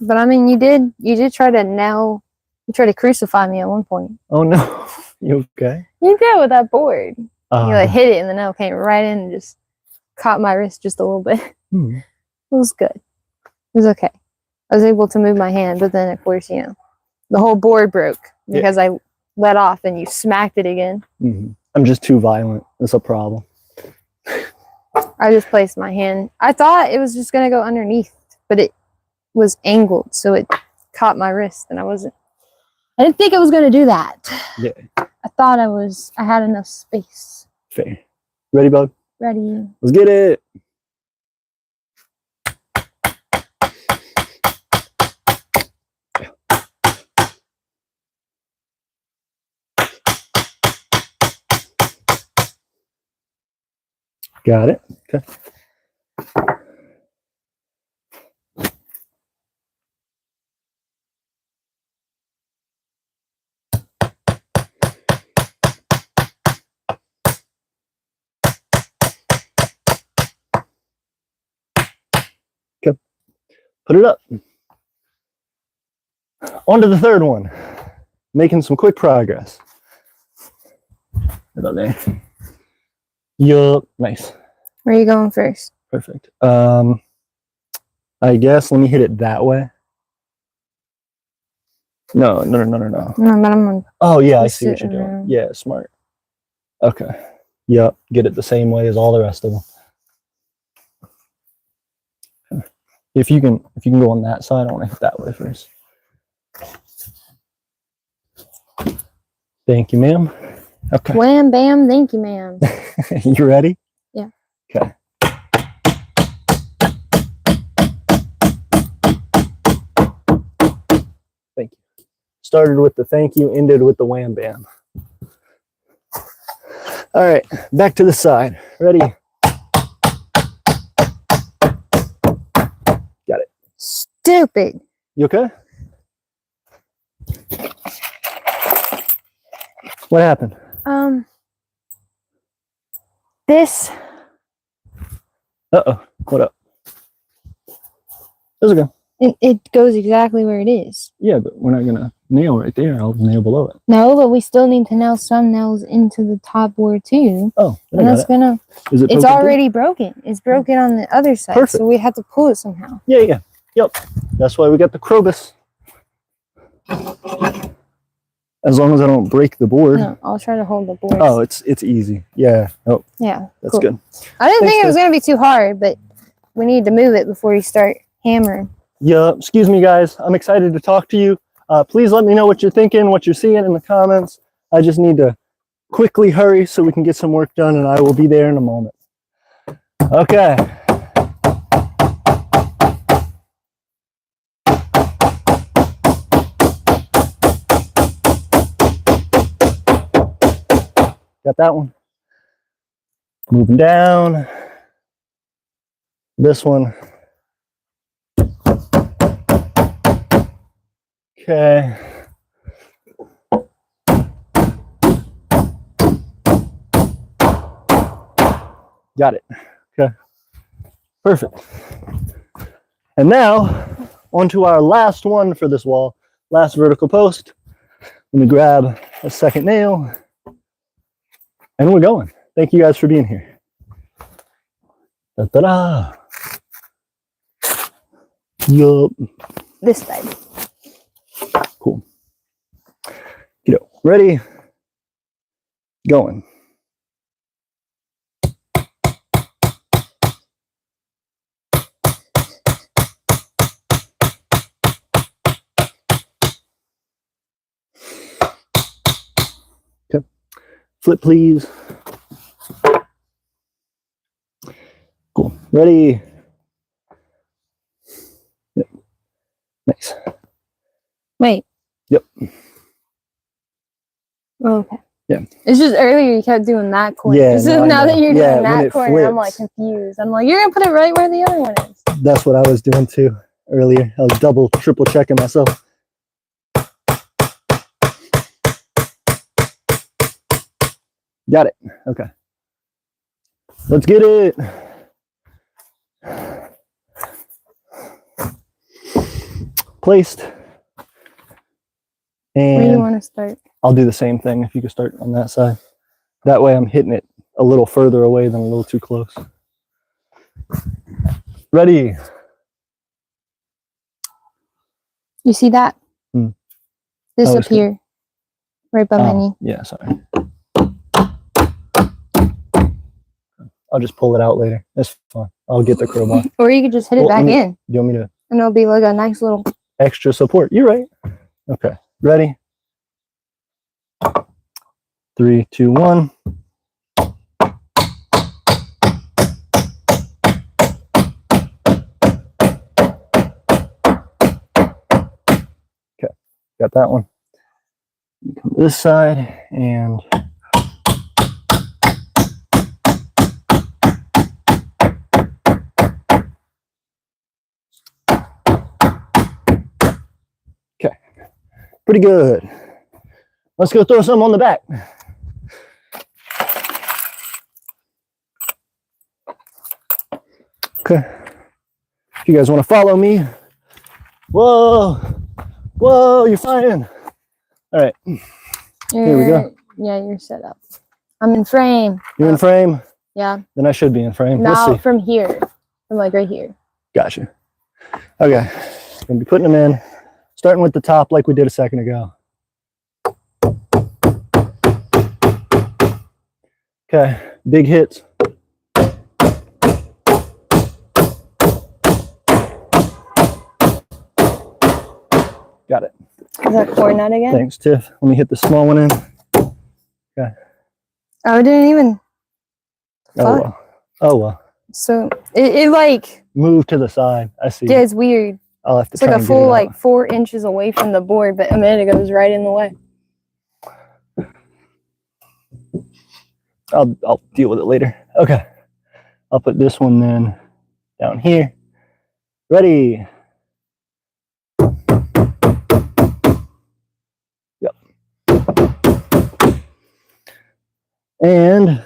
But I mean, you did try to nail, you tried to crucify me at one point. oh no, you okay? You did with that board. You like hit it and the nail came right in and just caught my wrist just a little bit. Hmm. It was good. It was okay. I was able to move my hand, but then of course, you know, the whole board broke because I let off and you smacked it again. Mm-hmm. I'm just too violent. That's a problem. I just placed my hand. I thought it was just going to go underneath, but it was angled, so it caught my wrist, and I didn't think it was going to do that. Yeah. I thought I had enough space. Fair. Ready, bud? Ready. Let's get it. Got it. Okay. Okay. Put it up. On to the third one. Making some quick progress. About there. Yup. Nice. Where are you going first? Perfect. I guess let me hit it that way. No. No, but I'm on. Oh yeah, I Just see what you're sitting doing. there. Yeah, smart. Okay. Yep. Get it the same way as all the rest of them. If you can go on that side, I want to hit that way first. Thank you, ma'am. Okay. Wham, bam, thank you, ma'am. You ready? Yeah. Okay. Thank you. Started with the thank you, ended with the wham bam. All right, back to the side. Ready? Got it. Stupid. You okay? What happened? This. Uh-oh. What up? It's okay. It goes exactly where it is. Yeah, but we're not gonna nail right there. I'll nail below it. No, but we still need to nail some nails into the top board too. Oh, and that's gonna. Is it? It's already broken. It's broken on the other side, Perfect. so we have to pull it somehow. Yeah. Yep. That's why we got the Krobus. As long as I don't break the board. No, I'll try to hold the board. Oh, it's easy. Yeah. Oh. Yeah. That's cool. good. I didn't think it was gonna be too hard, but we need to move it before you start hammering. Yeah. Excuse me, guys. I'm excited to talk to you. Please let me know what you're thinking, what you're seeing in the comments. I just need to quickly hurry so we can get some work done, and I will be there in a moment. Okay. Got that one. Moving down. This one. Okay. Got it. Okay. Perfect. And now, onto our last one for this wall. Last vertical post. Let me grab a second nail. And we're going. Thank you guys for being here. Da-da-da. Yup. This side. Cool. Get it. Ready? Going. Okay. Flip, please. Cool. Ready? Yep. Nice. Wait. Yep. Oh, okay. Yeah. It's just earlier you kept doing that corner. Yeah, So now that you're doing that corner, flips, I'm like confused. I'm like, you're gonna put it right where the other one is. That's what I was doing too earlier. I was double, triple checking myself. Got it. Okay. Let's get it. Placed. And where do you want to start? I'll do the same thing if you could start on that side. That way I'm hitting it a little further away than a little too close. Ready? You see that? This Oh, up here. Right by my knee. Yeah, sorry. I'll just pull it out later. That's fine. I'll get the crowbar. Or you could just hit it back in. You want me to? And it'll be like a nice little... Extra support. You're right. Okay. Ready? 3, 2, 1. Okay. Got that one. Come to this side and... Pretty good. Let's go throw some on the back. Okay. If you guys want to follow me. Whoa. Whoa, you're flying. All right. Here we go. Yeah, you're set up. I'm in frame. You're in frame? Yeah. Then I should be in frame. Now Let's see. from here. From like right here. Gotcha. Okay. Gonna be putting them in. Starting with the top like we did a second ago. Okay, big hits. Got it. Is that core nut again? Thanks, Tiff. Let me hit the small one in. Okay. Oh, it didn't even... Oh, well. Oh, well. So, it like... Move to the side. I see. Yeah, it's weird. I'll have to It's try like a and full get it out. 4 inches away from the board, but a minute ago it was right in the way. I'll deal with it later. Okay. I'll put this one then down here. Ready. Yep. And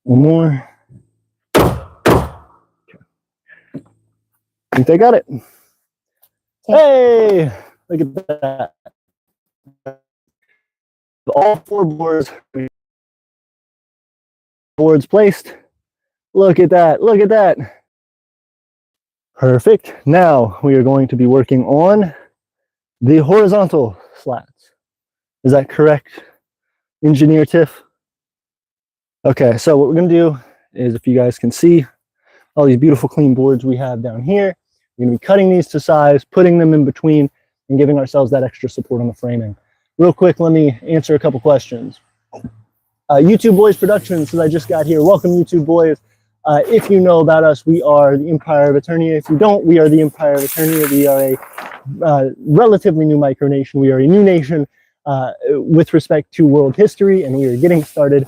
One more. Okay. I think they got it. Hey, look at that. All four boards placed. Look at that. Look at that. Perfect. Now we are going to be working on the horizontal slats. Is that correct, Engineer Tiff? Okay, so what we're going to do is, if you guys can see all these beautiful clean boards we have down here, we're going to be cutting these to size, putting them in between, and giving ourselves that extra support on the framing. Real quick, let me answer a couple questions. YouTube Boys Productions says, I just got here. Welcome, YouTube Boys. If you know about us, we are the Empire of Aeternia. If you don't, we are the Empire of Aeternia. We are a relatively new micronation. We are a new nation with respect to world history, and we are getting started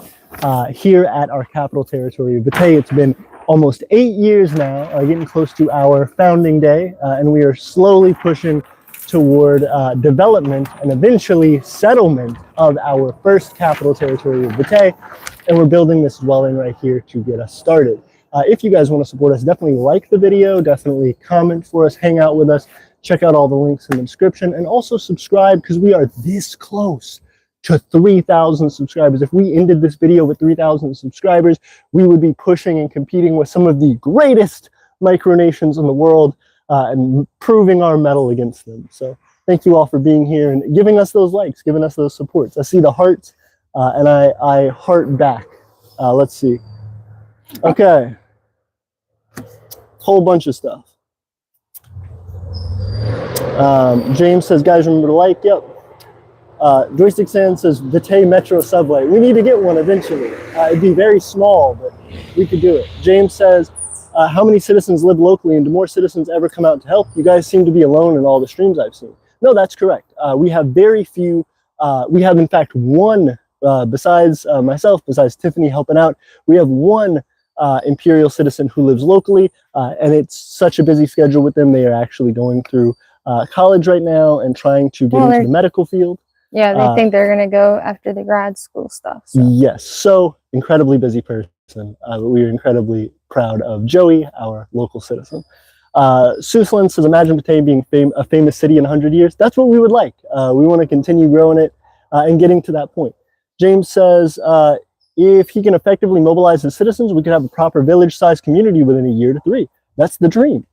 here at our capital territory of Vitae. It's been almost 8 years now, getting close to our founding day, and we are slowly pushing toward development and eventually settlement of our first capital territory of Vitae, and we're building this dwelling right here to get us started. If you guys want to support us, definitely like the video, definitely comment for us, hang out with us, check out all the links in the description, and also subscribe, because we are this close to 3,000 subscribers. If we ended this video with 3,000 subscribers, we would be pushing and competing with some of the greatest micronations in the world, and proving our mettle against them. So thank you all for being here and giving us those likes, giving us those supports. I see the hearts, and I heart back. Let's see. Okay. Whole bunch of stuff. James says, guys, remember to like. Yep. Joystick Sand says, Vitae Metro Subway. We need to get one eventually. It'd be very small, but we could do it. James says, how many citizens live locally, and do more citizens ever come out to help? You guys seem to be alone in all the streams I've seen. No, that's correct. We have very few. We have, in fact, one, besides myself, besides Tiffany helping out, we have one Imperial citizen who lives locally, and it's such a busy schedule with them. They are actually going through college right now and trying to get into the medical field. Yeah, they think they're going to go after the grad school stuff. So. Yes, so incredibly busy person. We are incredibly proud of Joey, our local citizen. Suslan says, imagine Vitae being a famous city in 100 years. That's what we would like. We want to continue growing it and getting to that point. James says, if he can effectively mobilize his citizens, we could have a proper village-sized community within a year to 3. That's the dream.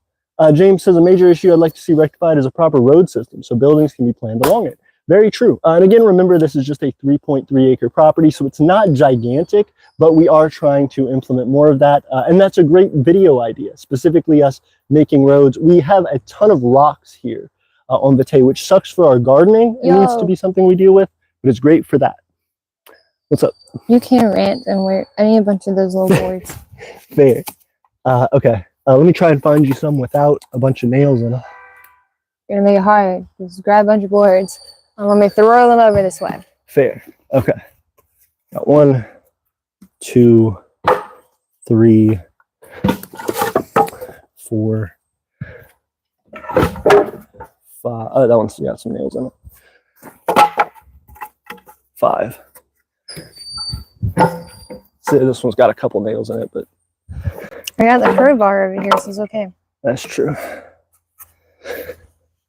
James says, a major issue I'd like to see rectified is a proper road system, so buildings can be planned along it. Very true. And again, remember, this is just a 3.3 acre property, so it's not gigantic, but we are trying to implement more of that. And that's a great video idea, specifically us making roads. We have a ton of rocks here on Vitae, which sucks for our gardening. It needs to be something we deal with, but it's great for that. What's up? You can't rant and I need a bunch of those little boards. Fair. Okay. Let me try and find you some without a bunch of nails in them. You're going to make it hard. Just grab a bunch of boards. I'm going to throw them over this way. Fair. Okay. Got 1, 2, 3, 4, 5. Oh, that one's got some nails in it. 5. See, this one's got a couple nails in it, but I got the crowbar over here, so it's okay. that's true.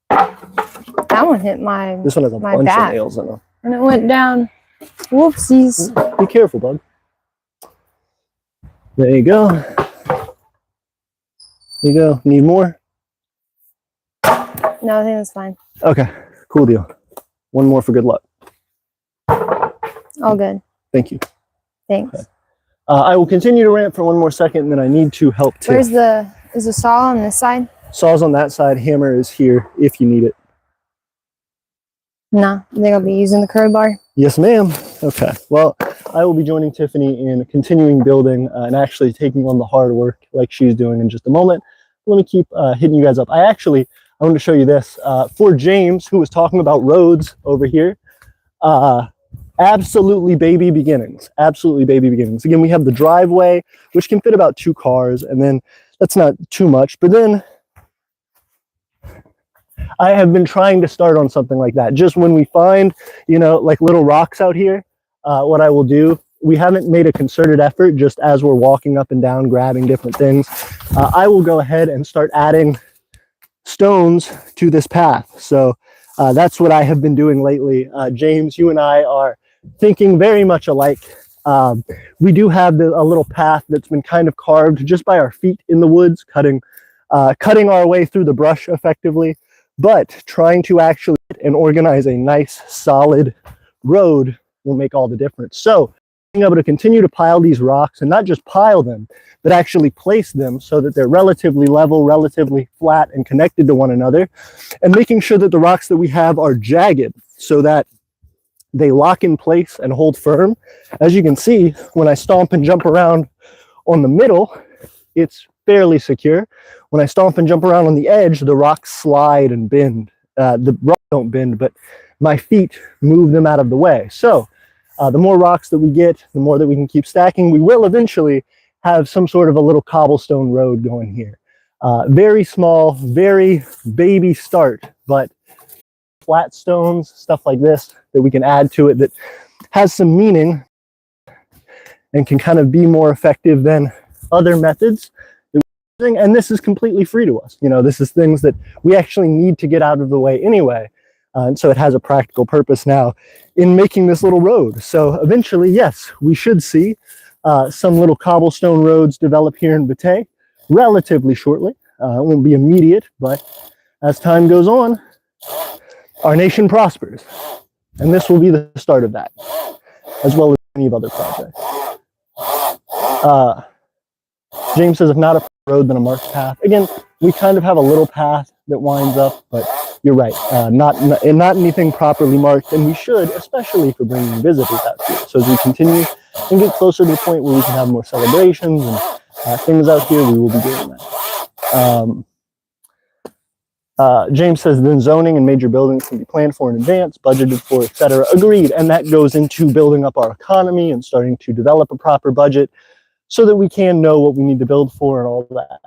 That one hit my This one has a bunch of nails in it. And it went down. Whoopsies. Be careful, bud. There you go. There you go. Need more? No, I think that's fine. Okay, cool deal. One more for good luck. All good. Thank you. Thanks. Okay. I will continue to rant for one more second, and then I need to help Tiff. Is the saw on this side? Saw's on that side. Hammer is here if you need it. No, I think I'll be using the crowbar. Yes, ma'am. Okay. Well, I will be joining Tiffany in continuing building and actually taking on the hard work like she's doing in just a moment. Let me keep hitting you guys up. I want to show you this. For James, who was talking about roads over here, absolutely baby beginnings. Absolutely baby beginnings. Again, we have the driveway, which can fit about 2 cars, and then that's not too much. But then I have been trying to start on something like that. Just when we find, like little rocks out here, what I will do we haven't made a concerted effort just as we're walking up and down, grabbing different things. I will go ahead and start adding stones to this path. So that's what I have been doing lately. James, you and I are thinking very much alike. We do have a little path that's been kind of carved just by our feet in the woods, cutting our way through the brush effectively, but trying to actually and organize a nice solid road will make all the difference. So being able to continue to pile these rocks, and not just pile them, but actually place them so that they're relatively level, relatively flat, and connected to one another, and making sure that the rocks that we have are jagged so that they lock in place and hold firm. As you can see, when I stomp and jump around on the middle, it's fairly secure. When I stomp and jump around on the edge, the rocks slide and bend. The rocks don't bend, but my feet move them out of the way. So the more rocks that we get, the more that we can keep stacking. We will eventually have some sort of a little cobblestone road going here. Very small, very baby start, but flat stones, stuff like this, that we can add to it that has some meaning and can kind of be more effective than other methods. And this is completely free to us. You know, this is things that we actually need to get out of the way anyway. And so it has a practical purpose now in making this little road. So eventually, yes, we should see some little cobblestone roads develop here in Vitae relatively shortly. It won't be immediate, but as time goes on, our nation prospers. And this will be the start of that, as well as many of other projects. James says, if not a road, then a marked path. Again, we kind of have a little path that winds up, but you're right, not anything properly marked, and we should, especially for bringing visitors out here. So as we continue and get closer to the point where we can have more celebrations and things out here, we will be doing that. James says, then zoning and major buildings can be planned for in advance, budgeted for, etc. Agreed, and that goes into building up our economy and starting to develop a proper budget so that we can know what we need to build for and all that.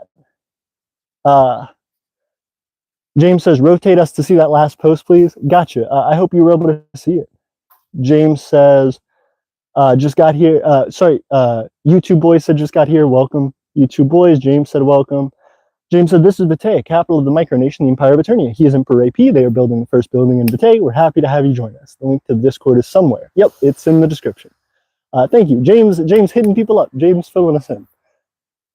James says, rotate us to see that last post, please. Gotcha. I hope you were able to see it. James says, just got here. YouTube boys said just got here. Welcome, YouTube boys. James said, welcome. James said, this is Vitae, capital of the Micronation, the Empire of Aeternia. He is Emperor AP. They are building the first building in Vitae. We're happy to have you join us. The link to the Discord is somewhere. Yep, it's in the description. Thank you. James hitting people up. James filling us in.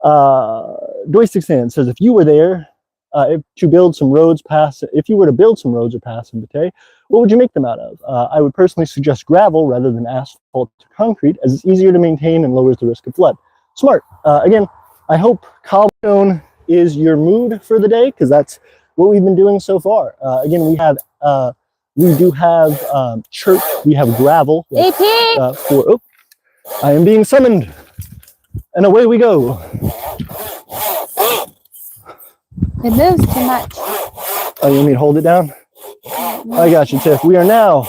Doysticsan says, if you were there, if you were to build some roads or paths in Vitae, what would you make them out of? I would personally suggest gravel rather than asphalt or concrete, as it's easier to maintain and lowers the risk of flood. Smart. Again, I hope cobblestone is your mood for the day, because that's what we've been doing so far. Again, we do have church, we have gravel. Like, I am being summoned, and away we go. It moves too much. Oh, you want me to hold it down? I got you, Tiff. We are now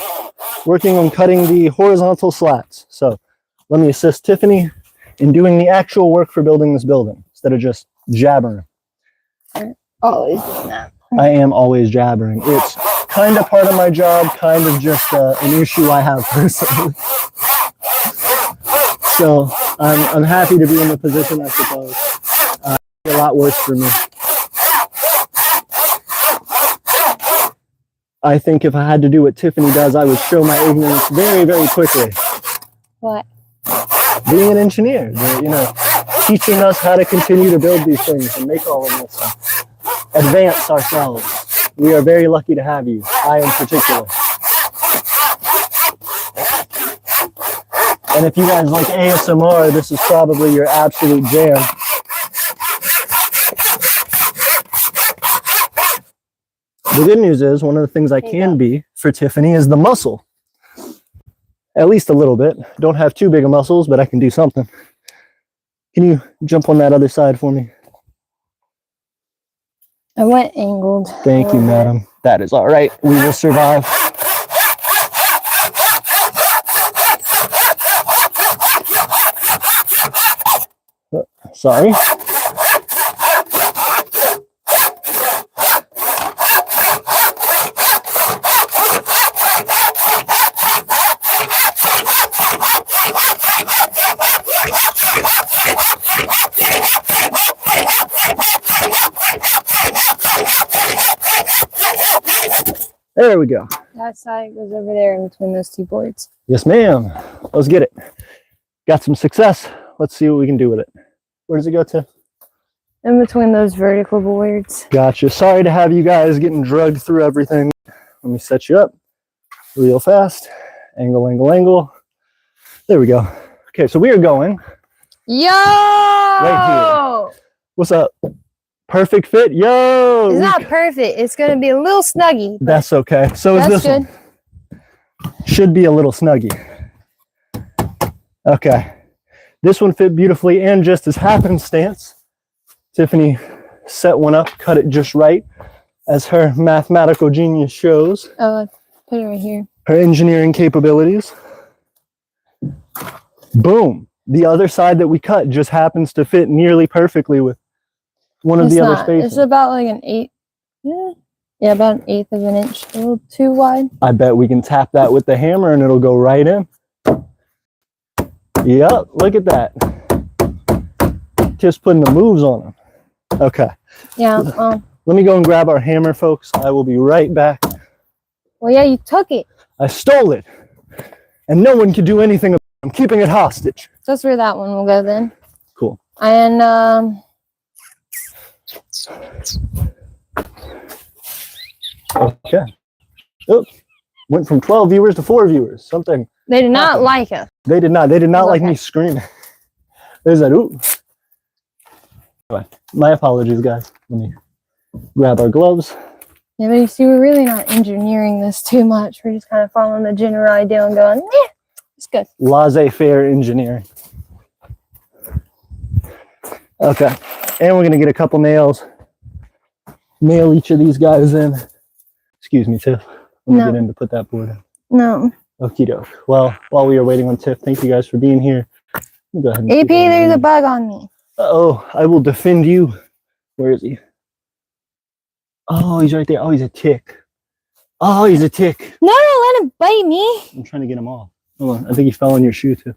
working on cutting the horizontal slats. So let me assist Tiffany in doing the actual work for building this building instead of just jabbering. Always doing that. I am always jabbering. It's kind of part of my job, kind of just an issue I have personally. So I'm happy to be in the position, I suppose. It's a lot worse for me. I think if I had to do what Tiffany does, I would show my ignorance very, very quickly. What? Being an engineer, you know, teaching us how to continue to build these things and make all of this stuff. Advance ourselves. We are very lucky to have you. I in particular. And if you guys like ASMR, this is probably your absolute jam. The good news is, one of the things I can be for Tiffany is the muscle. At least a little bit. Don't have too big of muscles, but I can do something. Can you jump on that other side for me? I went angled. Thank you, madam. That is all right. We will survive. Sorry. There we go. That side goes over there in between those two boards. Yes, ma'am. Let's get it. Got some success. Let's see what we can do with it. Where does it go to? In between those vertical boards. Gotcha. Sorry to have you guys getting drugged through everything. Let me set you up real fast. Angle, angle, angle. There we go. Okay, so we are going. Yo! Right here. What's up? Perfect fit? Yo! It's not perfect. It's going to be a little snuggy. That's okay. So is this good. One. Should be a little snuggy. Okay. This one fit beautifully, and just as happenstance, Tiffany set one up, cut it just right, as her mathematical genius shows. Oh, I put it right here. Her engineering capabilities. Boom. The other side that we cut just happens to fit nearly perfectly with one of the other spaces. It's about like an 1/8. Yeah, about an 1/8 of an inch. A little too wide. I bet we can tap that with the hammer and it'll go right in. Yep, look at that. Just putting the moves on them. Okay. Yeah. Let me go and grab our hammer, folks. I will be right back. Well, yeah, you took it. I stole it. And no one can do anything about it. I'm keeping it hostage. That's where that one will go then. Cool. And okay. Oh, went from 12 viewers to 4 viewers. Something. They did not like us. They did not. They did not like me screaming. There's that. Ooh. Anyway, my apologies, guys. Let me grab our gloves. Yeah, but you see, we're really not engineering this too much. We're just kind of following the general idea and going, yeah, it's good. Laissez-faire engineering. Okay. And we're going to get a couple nails. Nail each of these guys in. Excuse me, Tiff. Let me get in to put that board in. No. Okie doke. Well, while we are waiting on Tiff, thank you guys for being here. Go ahead and AP, there's a bug on me. Uh-oh, I will defend you. Where is he? Oh, he's right there. Oh, he's a tick. Oh, he's a tick. No, let him bite me. I'm trying to get him off. Hold on. I think he fell on your shoe, too.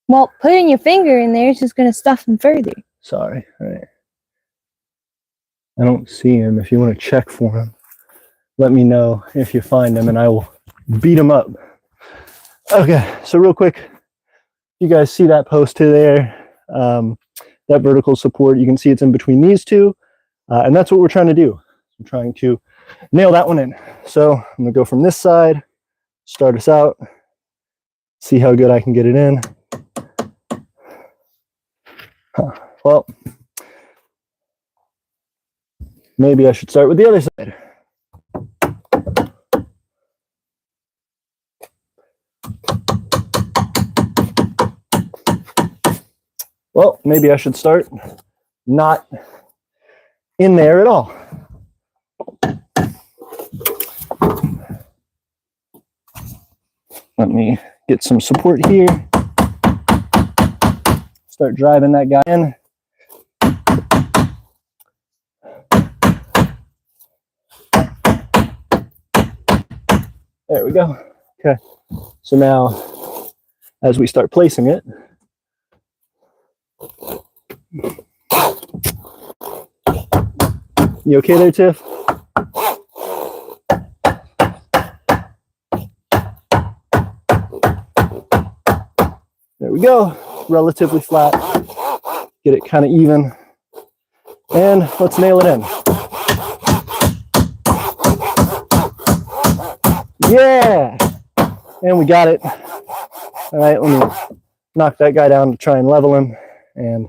Well, putting your finger in there is just going to stuff him further. Sorry. All right. I don't see him. If you want to check for him, let me know if you find him, and I will beat him up. Okay, so real quick, you guys see that post to there, that vertical support. You can see it's in between these two, and that's what we're trying to do. I'm trying to nail that one in. So I'm going to go from this side, start us out, see how good I can get it in. Well, maybe I should start with the other side. Well, maybe I should start not in there at all. Let me get some support here. Start driving that guy in. There we go. Okay. So now, as we start placing it, you okay there, Tiff? There we go. Relatively flat. Get it kind of even. And let's nail it in. Yeah! And we got it. All right, let me knock that guy down to try and level him and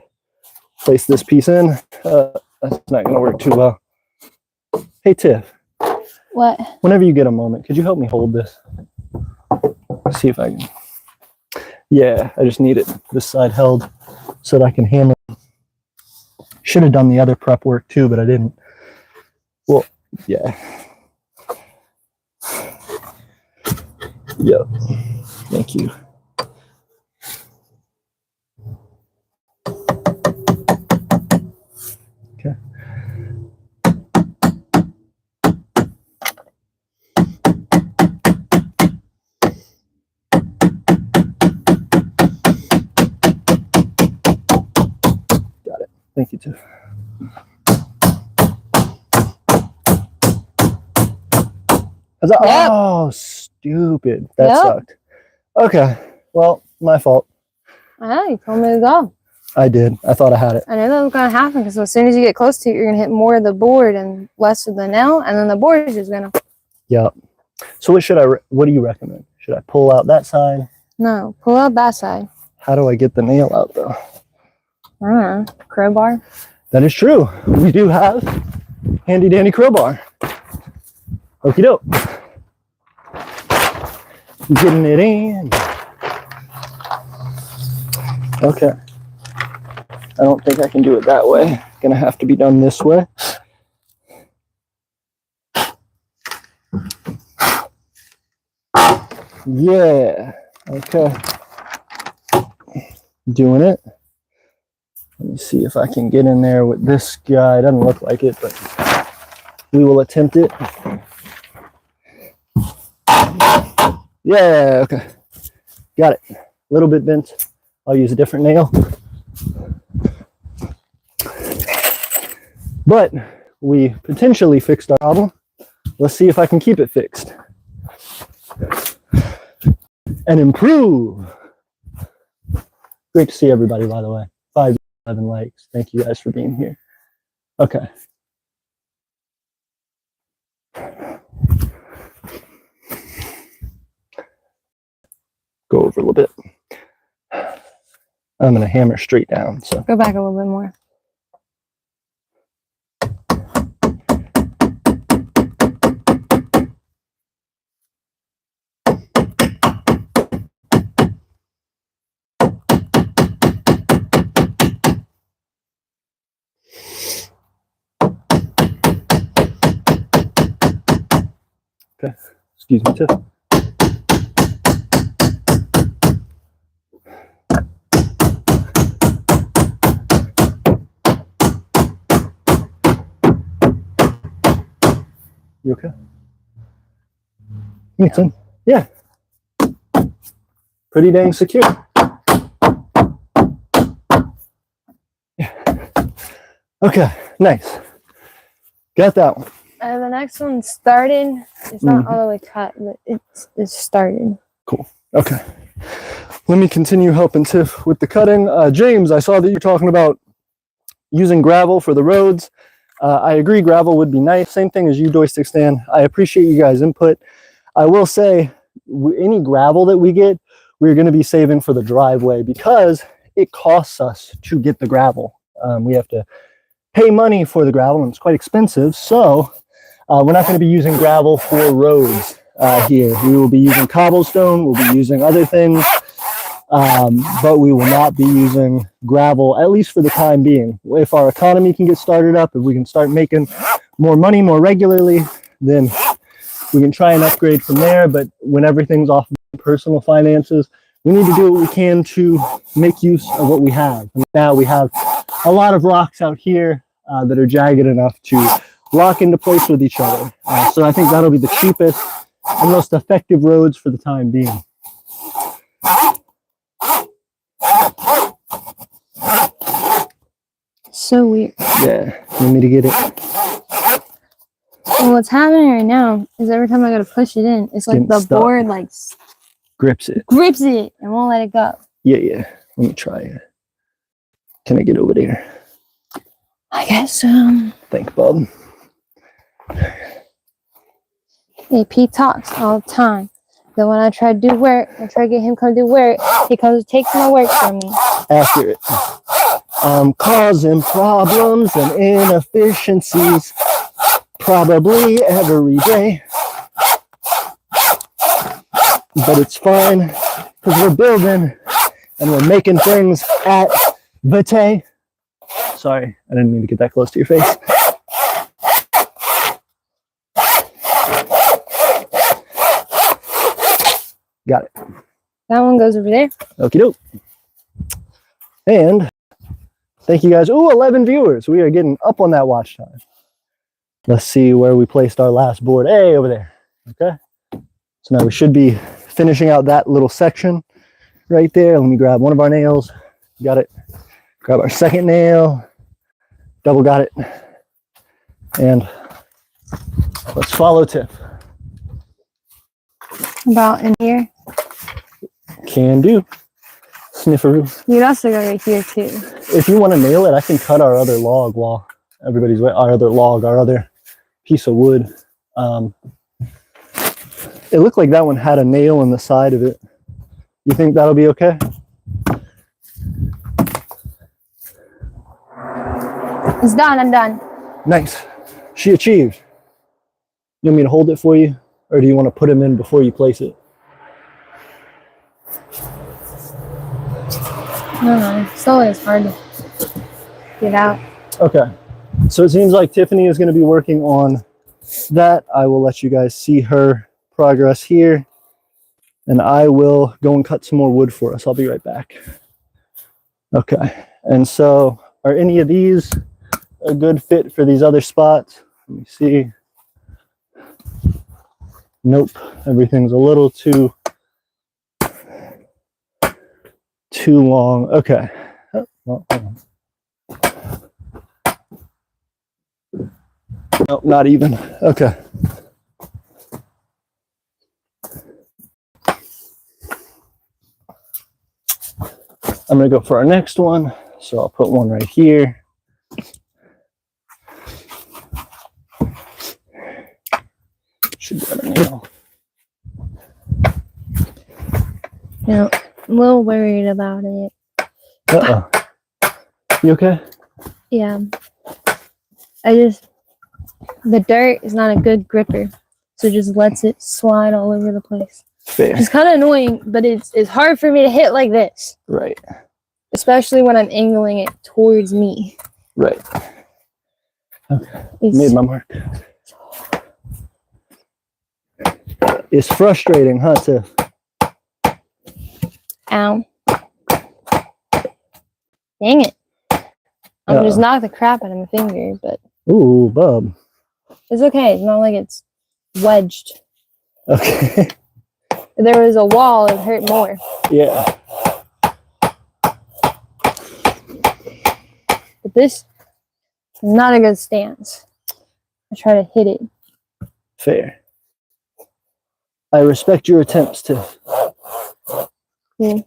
place this piece in. That's not going to work too well. Hey, Tiff. What? Whenever you get a moment, could you help me hold this? See if I can. Yeah, I just need it this side held so that I can hammer. Should have done the other prep work too, but I didn't. Well, yeah. Yep. Thank you. Okay. Got it. Thank you, too. Yep. Yep. Oh, stupid. That Yep. sucked. Okay. Well, my fault. I know, you told me to go. I did. I thought I had it. I knew that was going to happen because as soon as you get close to it, you're going to hit more of the board and less of the nail, and then the board is just going to... Yep. So what do you recommend? Should I pull out that side? No, pull out that side. How do I get the nail out, though? I don't know. Crowbar? That is true. We do have handy dandy crowbar. Okie doke. Getting it in. Okay. I don't think I can do it that way. Gonna have to be done this way. Yeah. Okay. Doing it. Let me see if I can get in there with this guy. It doesn't look like it, but we will attempt it. Yeah, okay. Got it. A little bit bent. I'll use a different nail. But we potentially fixed our problem. Let's see if I can keep it fixed. And improve. Great to see everybody, by the way. 5-11 likes. Thank you guys for being here. Okay. Go over a little bit. I'm going to hammer straight down. So Go back a little bit more. okay. Excuse me, Tiff. You okay? It's in. Yeah. Pretty dang secure. Yeah. Okay, nice. Got that one. The next one started. It's not all the way cut, but it's started. Cool. Okay. Let me continue helping Tiff with the cutting. James, I saw that you're talking about using gravel for the roads. I agree, gravel would be nice. Same thing as you, joystick stand. I appreciate you guys' input. I will say, any gravel that we get, we're going to be saving for the driveway because it costs us to get the gravel. We have to pay money for the gravel, and it's quite expensive. So we're not going to be using gravel for roads here. We will be using cobblestone. We'll be using other things. But we will not be using gravel, at least for the time being. If our economy can get started up, if we can start making more money more regularly, then we can try and upgrade from there. But when everything's off of personal finances, we need to do what we can to make use of what we have. And now we have a lot of rocks out here that are jagged enough to lock into place with each other. So I think that'll be the cheapest and most effective roads for the time being. So weird. Yeah, you need me to get it. And what's happening right now is every time I go to push it in, it's like the board like grips it and won't let it go. Yeah. Let me try it. Can I get over there? I guess Thank Bob. AP talks all the time. Then when I try to do work, I try to get him to come do work, he comes and takes my work from me. Accurate. I'm causing problems and inefficiencies probably every day. But it's fine because we're building and we're making things at Vitae. Sorry, I didn't mean to get that close to your face. Got it. That one goes over there. Okie doke. And thank you guys. Ooh, 11 viewers. We are getting up on that watch time. Let's see where we placed our last board. Hey, over there. Okay. So now we should be finishing out that little section right there. Let me grab one of our nails. Got it. Grab our second nail. Double got it. And let's follow Tiff. About in here. Can do. Snifferoo. You'd also go right here too. If you want to nail it, I can cut our other log while everybody's waiting. Our other piece of wood. It looked like that one had a nail in the side of it. You think that'll be okay? It's done. I'm done. Nice. She achieved. You want me to hold it for you? Or do you want to put them in before you place it? No, it's always hard to get out. Okay. So it seems like Tiffany is going to be working on that. I will let you guys see her progress here. And I will go and cut some more wood for us. I'll be right back. Okay. And so are any of these a good fit for these other spots? Let me see. Nope. Everything's a little too long. Okay. Oh, well, hold on. Nope, not even. Okay. I'm going to go for our next one. So I'll put one right here. Should get a nail. No, I'm a little worried about it. Uh-oh. You okay? Yeah. The dirt is not a good gripper. So it just lets it slide all over the place. Fair. It's kind of annoying, but it's hard for me to hit like this. Right. Especially when I'm angling it towards me. Right. Okay. Made my mark. It's frustrating, huh, Tiff? Ow. Dang it. I'm just knock the crap out of my finger, but... Ooh, bub. It's okay. It's not like it's wedged. Okay. If there was a wall, it'd hurt more. Yeah. But this is not a good stance. I try to hit it. Fair. I respect your attempts, Tiff. Yeah.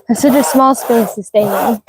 It's such a small space to stay in.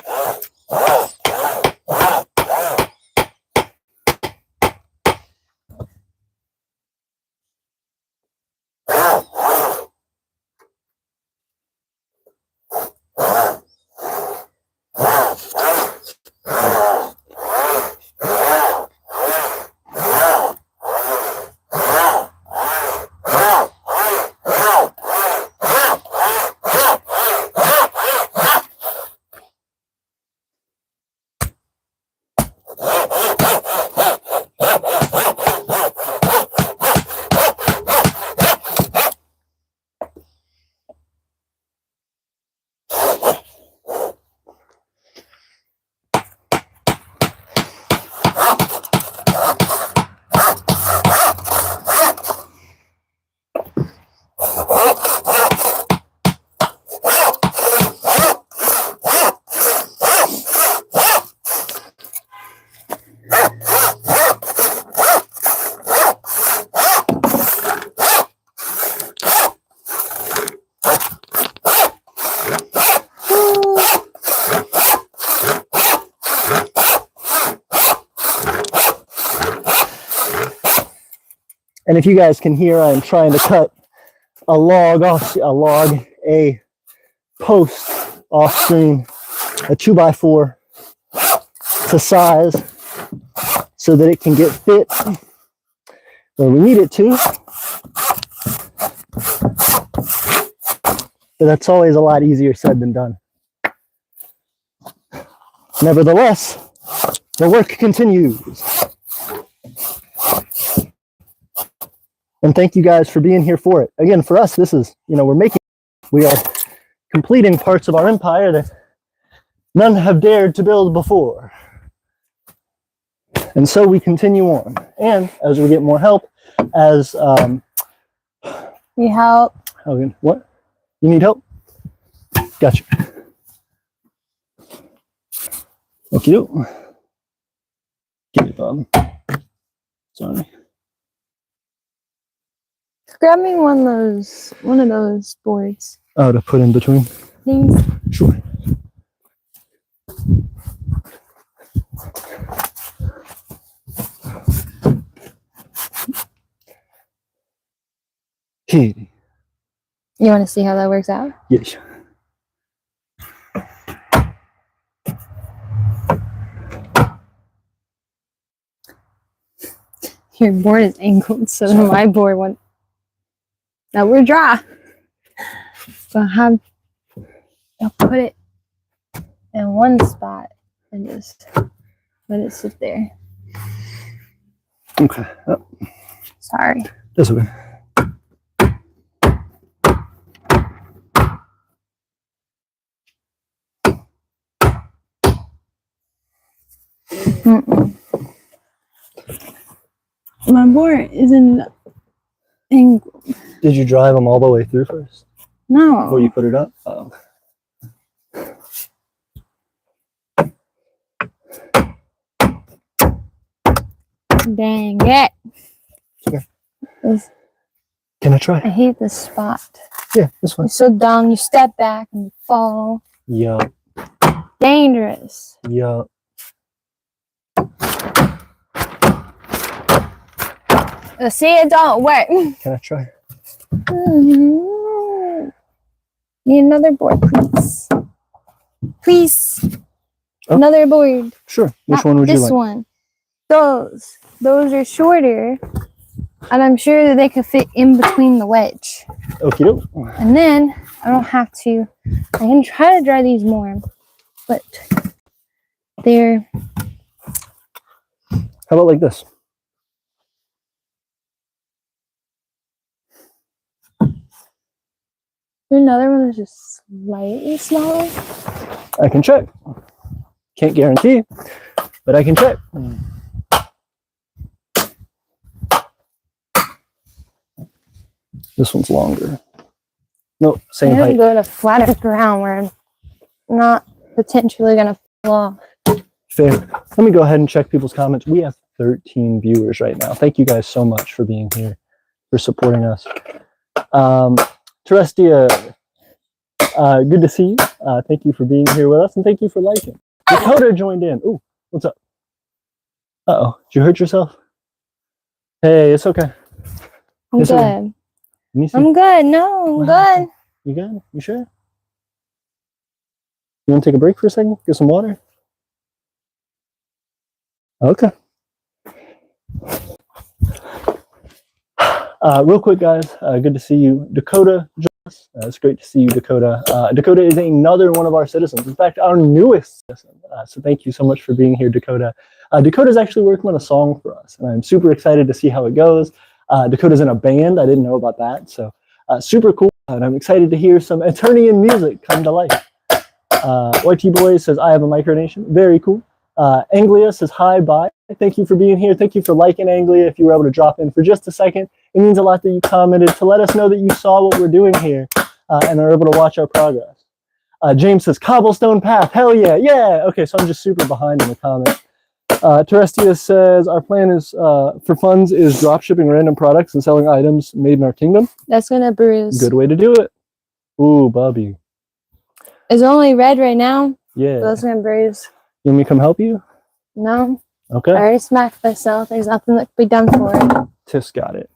And if you guys can hear, I'm trying to cut a post off screen, a 2x4 to size so that it can get fit where we need it to. But that's always a lot easier said than done. Nevertheless, the work continues. And thank you guys for being here for it. Again, for us, this is, we are completing parts of our empire that none have dared to build before. And so we continue on. And as we get more help, as we help Okay. What? You need help? Gotcha. Thank you. Give it, Bob. Sorry. Grab me one of those boards. Oh, to put in between? Please. Sure. Hey. You want to see how that works out? Yes. Your board is angled, so my board went. Now we're dry. So I'll put it in one spot and just let it sit there. Okay. Oh, Sorry. that's okay. My board isn't angled. Did you drive them all the way through first? No. Before you put it up? Oh. Dang it. Okay. Can I try? I hate this spot. Yeah, this one. You're so dumb. You step back and you fall. Yup. Dangerous. Yup. See, it don't work. Can I try? Need another board, please. Please. Oh. Another board. Sure. Which Not one would you like? This one. Those are shorter. And I'm sure that they could fit in between the wedge. Okie doke. And then I don't have to. I can try to dry these more, but they're. How about like this? Another one that's just slightly smaller. I can check. Can't guarantee, but I can check. This one's longer. Nope, same I'm height. gonna go to flatter ground where I'm not potentially gonna fall off. Fair. Let me go ahead and check people's comments. We have 13 viewers right now. Thank you guys so much for being here, for supporting us. Terestia, good to see you. Thank you for being here with us, and thank you for liking. Dakota joined in. Ooh, what's up? Uh-oh, did you hurt yourself? Hey, it's okay. I'm It's good. okay. Let me see. I'm good. No, I'm good. You good? You sure? You want to take a break for a second? Get some water? Okay. Real quick, guys, good to see you. Dakota, it's great to see you, Dakota. Dakota is another one of our citizens. In fact, our newest citizen. So thank you so much for being here, Dakota. Dakota's actually working on a song for us, and I'm super excited to see how it goes. Dakota's in a band. I didn't know about that, so super cool. And I'm excited to hear some Aeternian music come to life. YT Boy says, I have a micronation. Very cool. Anglia says, hi, bye. Thank you for being here. Thank you for liking Anglia. If you were able to drop in for just a second, it means a lot that you commented to let us know that you saw what we're doing here and are able to watch our progress. James says, cobblestone path. Hell yeah. Yeah. Okay, so I'm just super behind in the comments. Terestia says, our plan is for funds is drop shipping random products and selling items made in our kingdom. That's gonna bruise. Good way to do it. Ooh, Bubby. It's only red right now. Yeah. So that's gonna bruise. You want me to come help you? No. Okay. I already smacked myself. There's nothing that can be done for it. Tiff's got it.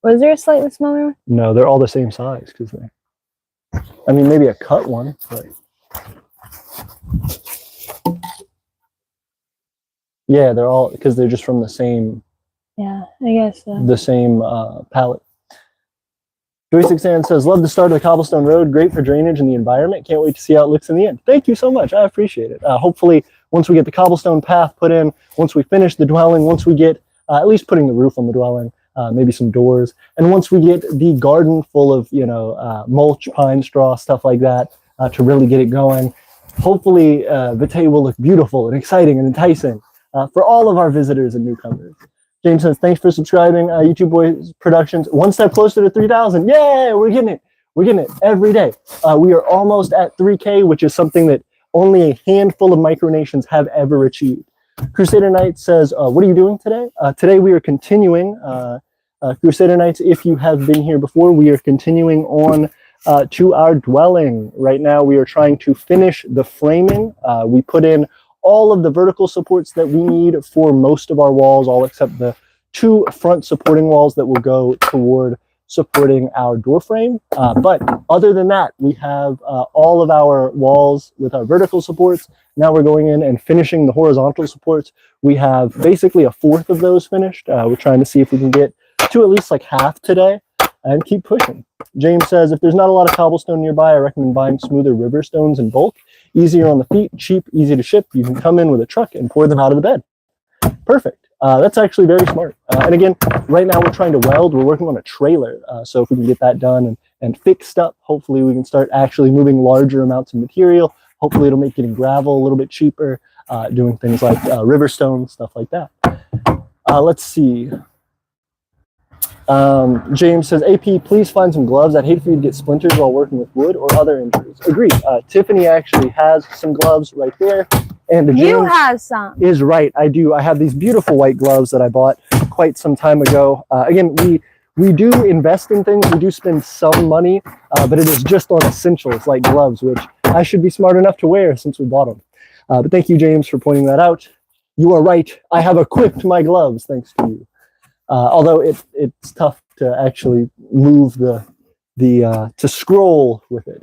Was there a slightly smaller one? No, they're all the same size because they. I mean, maybe a cut one, but. Yeah, they're all because they're just from the same. Yeah, I guess so. The same palette. Joy6Ann says, love the start of the cobblestone road. Great for drainage and the environment. Can't wait to see how it looks in the end. Thank you so much. I appreciate it. Hopefully, once we get the cobblestone path put in, once we finish the dwelling, once we get at least putting the roof on the dwelling, maybe some doors, and once we get the garden full of, you know, mulch, pine straw, stuff like that, to really get it going, hopefully Vitae will look beautiful and exciting and enticing for all of our visitors and newcomers. James says, thanks for subscribing. YouTube Boys Productions, one step closer to 3,000. Yay, we're getting it. We're getting it every day. We are almost at 3K, which is something that only a handful of micronations have ever achieved. Crusader Knight says, what are you doing today? Today we are continuing, Crusader Knights, if you have been here before, we are continuing on to our dwelling. Right now we are trying to finish the framing. We put in all of the vertical supports that we need for most of our walls, all except the 2 front supporting walls that will go toward supporting our door frame. But other than that, we have all of our walls with our vertical supports. Now we're going in and finishing the horizontal supports. We have basically a 1/4 of those finished. We're trying to see if we can get to at least like half today and keep pushing. James says, if there's not a lot of cobblestone nearby, I recommend buying smoother river stones in bulk. Easier on the feet, cheap, easy to ship. You can come in with a truck and pour them out of the bed. Perfect. That's actually very smart. And again, right now we're trying to weld. We're working on a trailer. So if we can get that done and fixed up, hopefully we can start actually moving larger amounts of material. Hopefully it'll make getting gravel a little bit cheaper, doing things like river stones, stuff like that. Let's see. James says, AP, please find some gloves. I'd hate for you to get splinters while working with wood or other injuries. Agreed. Tiffany actually has some gloves right there. And James you have some. Is right. I do. I have these beautiful white gloves that I bought quite some time ago. Again, we do invest in things. We do spend some money, but it is just on essentials like gloves, which I should be smart enough to wear since we bought them. But thank you, James, for pointing that out. You are right. I have equipped my gloves thanks to you. Although it's tough to actually move to scroll with it.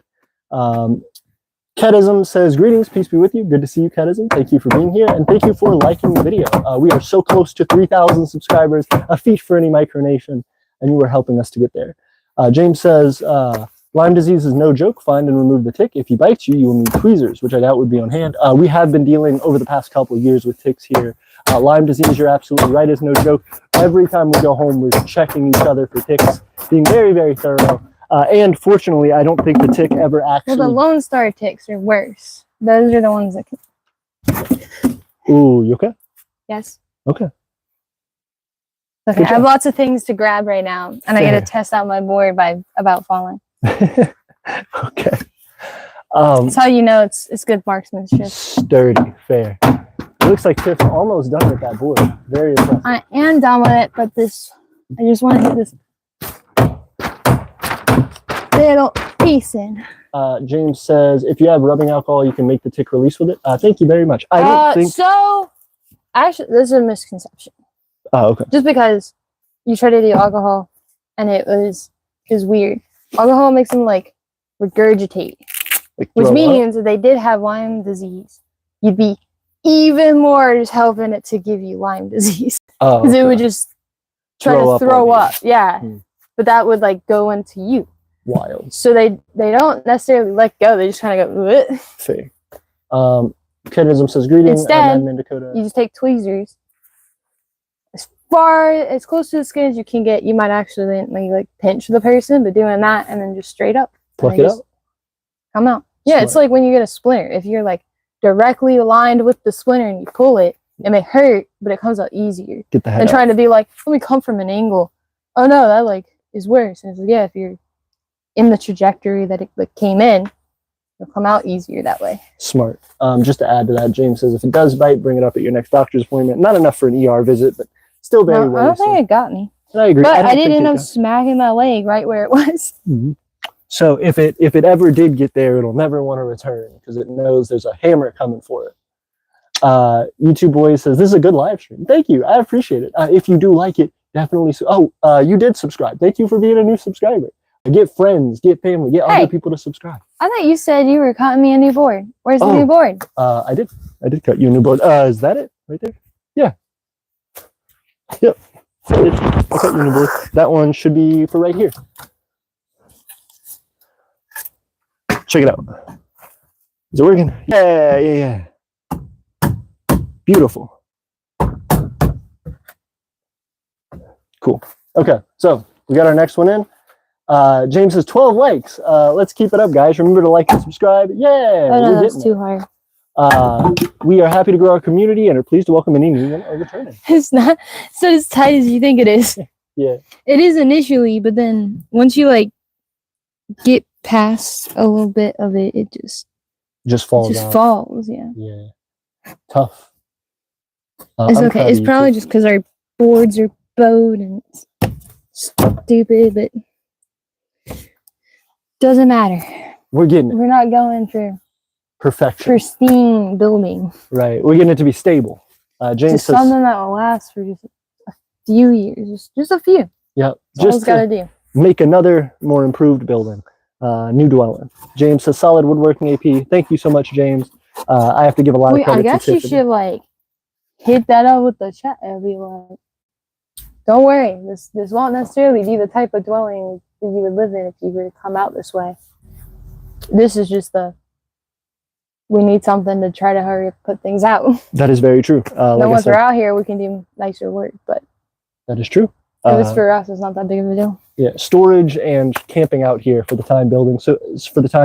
Kedism says, greetings, peace be with you. Good to see you, Kedism. Thank you for being here, and thank you for liking the video. We are so close to 3,000 subscribers, a feat for any micronation, and you are helping us to get there. James says, Lyme disease is no joke. Find and remove the tick. If he bites you, you will need tweezers, which I doubt would be on hand. We have been dealing over the past couple of years with ticks here. Lyme disease, you're absolutely right, is no joke. Every time we go home, we're checking each other for ticks, being very, very thorough. And fortunately, I don't think the tick ever actually... Well, the Lone Star ticks are worse. Those are the ones that can... Ooh, you okay? Yes. Okay. Okay, I have lots of things to grab right now, and I got to test out my board about falling. Okay. That's how you know it's good marksmanship. Sturdy, fair. It looks like Tiff's almost done with that board. Very impressive. I am done with it, but I just want to hit this little piece in. James says, if you have rubbing alcohol, you can make the tick release with it. Thank you very much. I don't think... So, actually, this is a misconception. Oh, okay. Just because you try to do alcohol, and it was weird. Alcohol makes them, like, regurgitate. Like which means if they did have Lyme disease, you'd be even more just helping it to give you Lyme disease. Oh, because it would just try to throw up. Yeah. But that would, like, go into you. Wild. So they don't necessarily let go. They just kind of go, bleh. Fair. Kedism says, greetings. Instead, you just take tweezers. As close to the skin as you can get. You might actually like pinch the person, but doing that and then just straight up. Pluck it out? Come out. Yeah, smart. It's like when you get a splinter. If you're like directly aligned with the splinter and you pull it, it may hurt, but it comes out easier. Get the head than out. Trying to be like, let me come from an angle. Oh no, that like is worse. And it's like, yeah, if you're in the trajectory that it like came in, it'll come out easier that way. Smart. Just to add to that, James says, if it does bite, bring it up at your next doctor's appointment. Not enough for an ER visit, but still very well. I don't think it got me. I agree. But I did end up smacking my leg right where it was. Mm-hmm. So if it ever did get there, it'll never want to return because it knows there's a hammer coming for it. YouTube Boy says, this is a good live stream. Thank you. I appreciate it. If you do like it, definitely. You did subscribe. Thank you for being a new subscriber. Get friends, get family, get other people to subscribe. I thought you said you were cutting me a new board. Where's the new board? I did cut you a new board. Is that it right there? Yeah. Yep. I cut you a new board. That one should be for right here. Check it out. Is it working? Yeah. Beautiful. Cool. Okay, so we got our next one in. James says 12 likes. Let's keep it up, guys. Remember to like and subscribe. Yeah. Oh, no, that's too hard. We are happy to grow our community and are pleased to welcome any new one or returning. It's not so as tight as you think it is. Yeah. It is initially, but then once you like get past a little bit of it, it just falls out. falls. Yeah. Yeah. Tough. It's okay. It's probably just because our boards are bowed and it's stupid, but doesn't matter. We're getting it. We're not going for Perfection. pristine building. Right. We're getting it to be stable. James just says something that will last for just a few years. Just a few. Yeah. That's all it's got to do. Make another more improved building. New dwelling. James says solid woodworking AP. Thank you so much, James. I have to give a lot of credit I guess to you Tiffany. should like hit that up with the chat and be like, don't worry, this won't necessarily be the type of dwelling that you would live in if you were to come out this way. This is just we need something to try to hurry up, put things out. That is very true. Once we're out here, we can do nicer work, but that is true. At least for us, it's not that big of a deal. Yeah, storage and camping out here for the time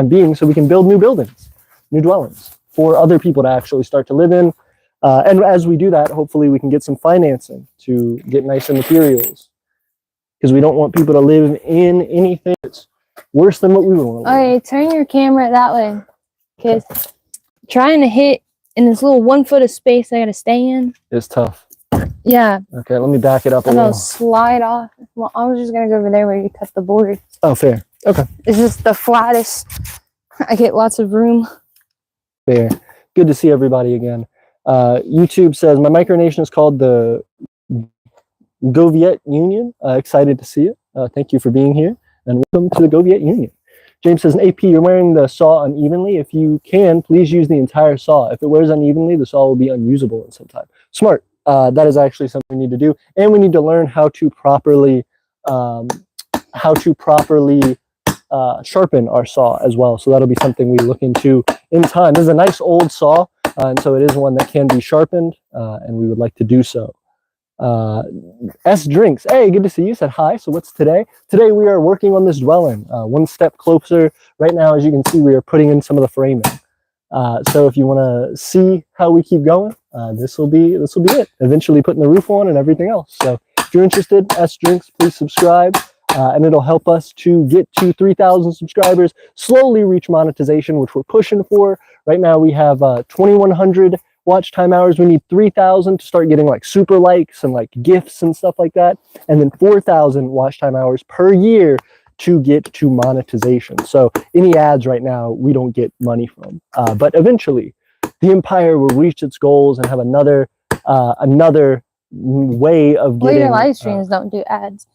being, so we can build new buildings, new dwellings for other people to actually start to live in. And as we do that, hopefully we can get some financing to get nicer materials, because we don't want people to live in anything that's worse than what we would want. Okay, turn your camera that way, because trying to hit in this little 1 foot of space I gotta stay in is tough. Yeah. Okay, let me back it up a and little. I'll slide off. Well, I was just gonna go over there where you cut the board. Oh, fair. Okay. It's just the flattest. I get lots of room. Fair. Good to see everybody again. YouTube says my micronation is called the Goviet Union. Excited to see it. Thank you for being here and welcome to the Goviet Union. James says, AP, you're wearing the saw unevenly. If you can, please use the entire saw. If it wears unevenly, the saw will be unusable at some time. Smart. That is actually something we need to do. And we need to learn how to properly sharpen our saw as well. So that'll be something we look into in time. This is a nice old saw, and so it is one that can be sharpened, and we would like to do so. S Drinks, hey, good to see you. Said hi. So what's today? Today we are working on this dwelling, one step closer. Right now, as you can see, we are putting in some of the framing. So if you want to see how we keep going, this will be it. Eventually putting the roof on and everything else. So if you're interested, S Drinks, please subscribe, and it'll help us to get to 3,000 subscribers, slowly reach monetization, which we're pushing for. Right now we have 2,100 watch time hours. We need 3,000 to start getting like super likes and like gifts and stuff like that, and then 4,000 watch time hours per year to get to monetization. So any ads right now we don't get money from, but eventually the Empire will reach its goals and have another way of getting. Well, your live streams don't do ads.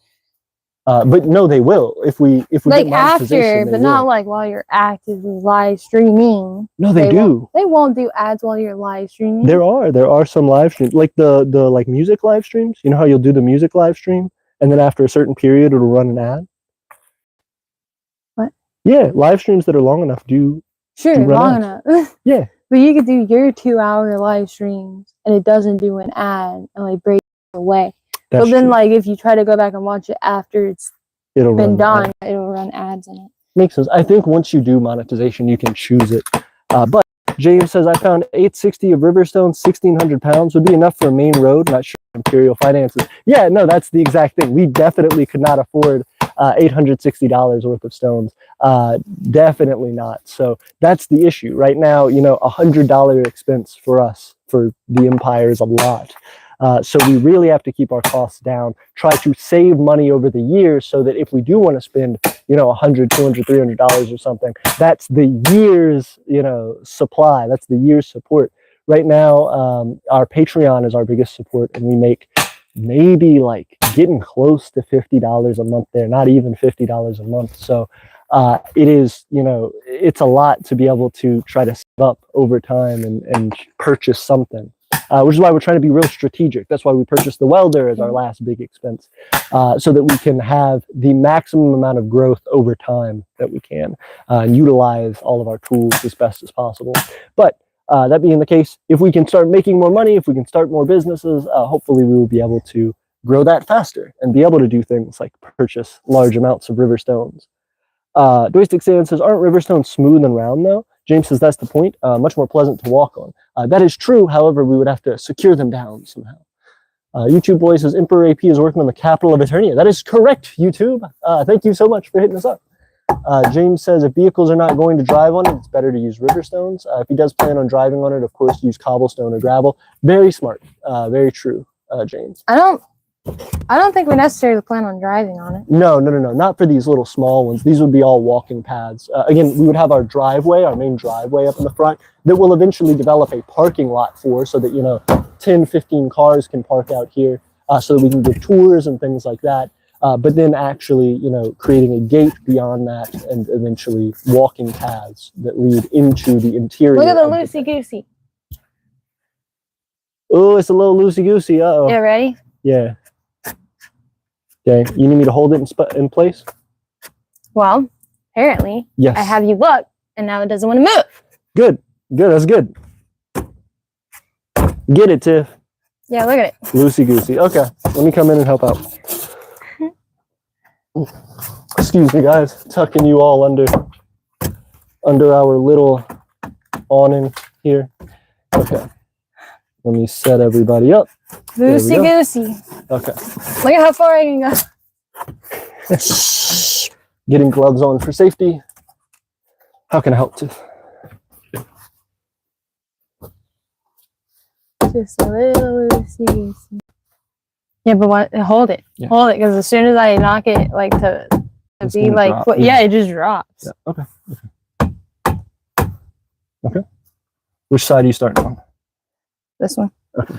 But no, they will if we like after, but not like while you're actively live streaming. No, they do. They won't do ads while you're live streaming. There are some live streams, like the like music live streams. You know how you'll do the music live stream, and then after a certain period it'll run an ad. What? Yeah, live streams that are long enough do. Sure, long enough. Yeah. But you could do your 2-hour live streams and it doesn't do an ad and like break it away. But then, like, if you try to go back and watch it after it'll been done, it'll run ads in it. Makes sense. I think once you do monetization, you can choose it. But James says, I found 860 of Riverstone, 1,600 pounds would be enough for a main road. Not sure Imperial finances. Yeah, no, that's the exact thing. We definitely could not afford $860 worth of stones. Definitely not. So that's the issue right now. You know, $100 expense for us for the Empire is a lot. So we really have to keep our costs down, try to save money over the years so that if we do want to spend, you know, $100, $200, $300 or something, that's the year's, you know, supply. That's the year's support. Right now, our Patreon is our biggest support, and we make maybe like getting close to $50 a month there, not even $50 a month. So it is, you know, it's a lot to be able to try to save up over time and purchase something. Which is why we're trying to be real strategic. That's why we purchased the welder as our last big expense, so that we can have the maximum amount of growth over time that we can, and utilize all of our tools as best as possible. But that being the case, if we can start making more money, if we can start more businesses, hopefully we will be able to grow that faster and be able to do things like purchase large amounts of river stones. Doistic Sand says, aren't river stones smooth and round though? James says that's the point. Much more pleasant to walk on. That is true. However, we would have to secure them down somehow. YouTube Boy says Emperor AP is working on the capital of Aeternia. That is correct, YouTube. Thank you so much for hitting us up. James says if vehicles are not going to drive on it, it's better to use river stones. If he does plan on driving on it, of course, use cobblestone or gravel. Very smart. Very true, James. I don't think we necessarily plan on driving on it. No. Not for these little small ones. These would be all walking paths. Again, we would have our driveway, our main driveway up in the front that will eventually develop a parking lot for, so that, you know, 10, 15 cars can park out here, so that we can give tours and things like that. But then actually, you know, creating a gate beyond that and eventually walking paths that lead into the interior. Look at the loosey-goosey. Oh, it's a little loosey-goosey. Uh-oh. Yeah, ready? Yeah. Okay, you need me to hold it in place? Well, apparently, yes. I have you look, and now it doesn't want to move. Good, that's good. Get it, Tiff. Yeah, look at it. Loosey-goosey. Okay, let me come in and help out. Excuse me, guys. Tucking you all under our little awning here. Okay. Let me set everybody up. Loosey-goosey. Okay. Look at how far I can go. Getting gloves on for safety. How can I help, Tiff? Just a little loosey-goosey. Yeah, but hold it. Yeah. Hold it, because as soon as I knock it, like, to be like, drop, yeah, it just drops. Yeah. Okay. Which side are you starting on? This one. Okay.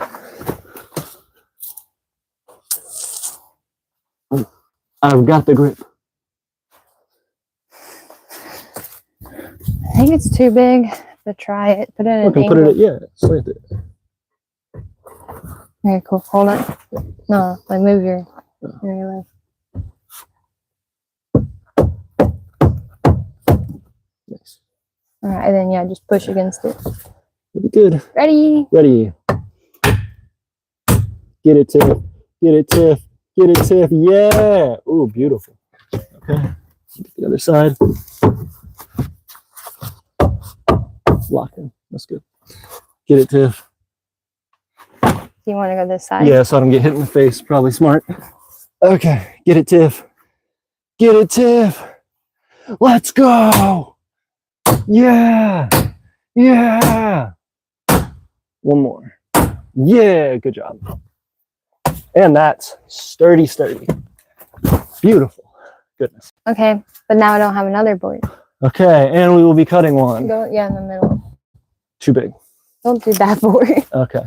I've got the grip. I think it's too big to try it. Put it in an Put it, yeah, slant it. Okay, cool. Hold on. No, like move your leg. Nice. All right, and then yeah, just push against it. Pretty good. Ready? Ready. Get it, Tiff. Get it, Tiff. Get it, Tiff. Yeah. Ooh, beautiful. Okay. Get the other side. Locking. That's good. Get it, Tiff. Do you want to go this side? Yeah, so I don't get hit in the face. Probably smart. Okay. Get it, Tiff. Get it, Tiff. Let's go. Yeah. Yeah. One more. Yeah. Good job. And that's sturdy. Beautiful. Goodness. Okay, but now I don't have another board. Okay, and we will be cutting one. Go, yeah, in the middle. Too big. Don't do that board. Okay.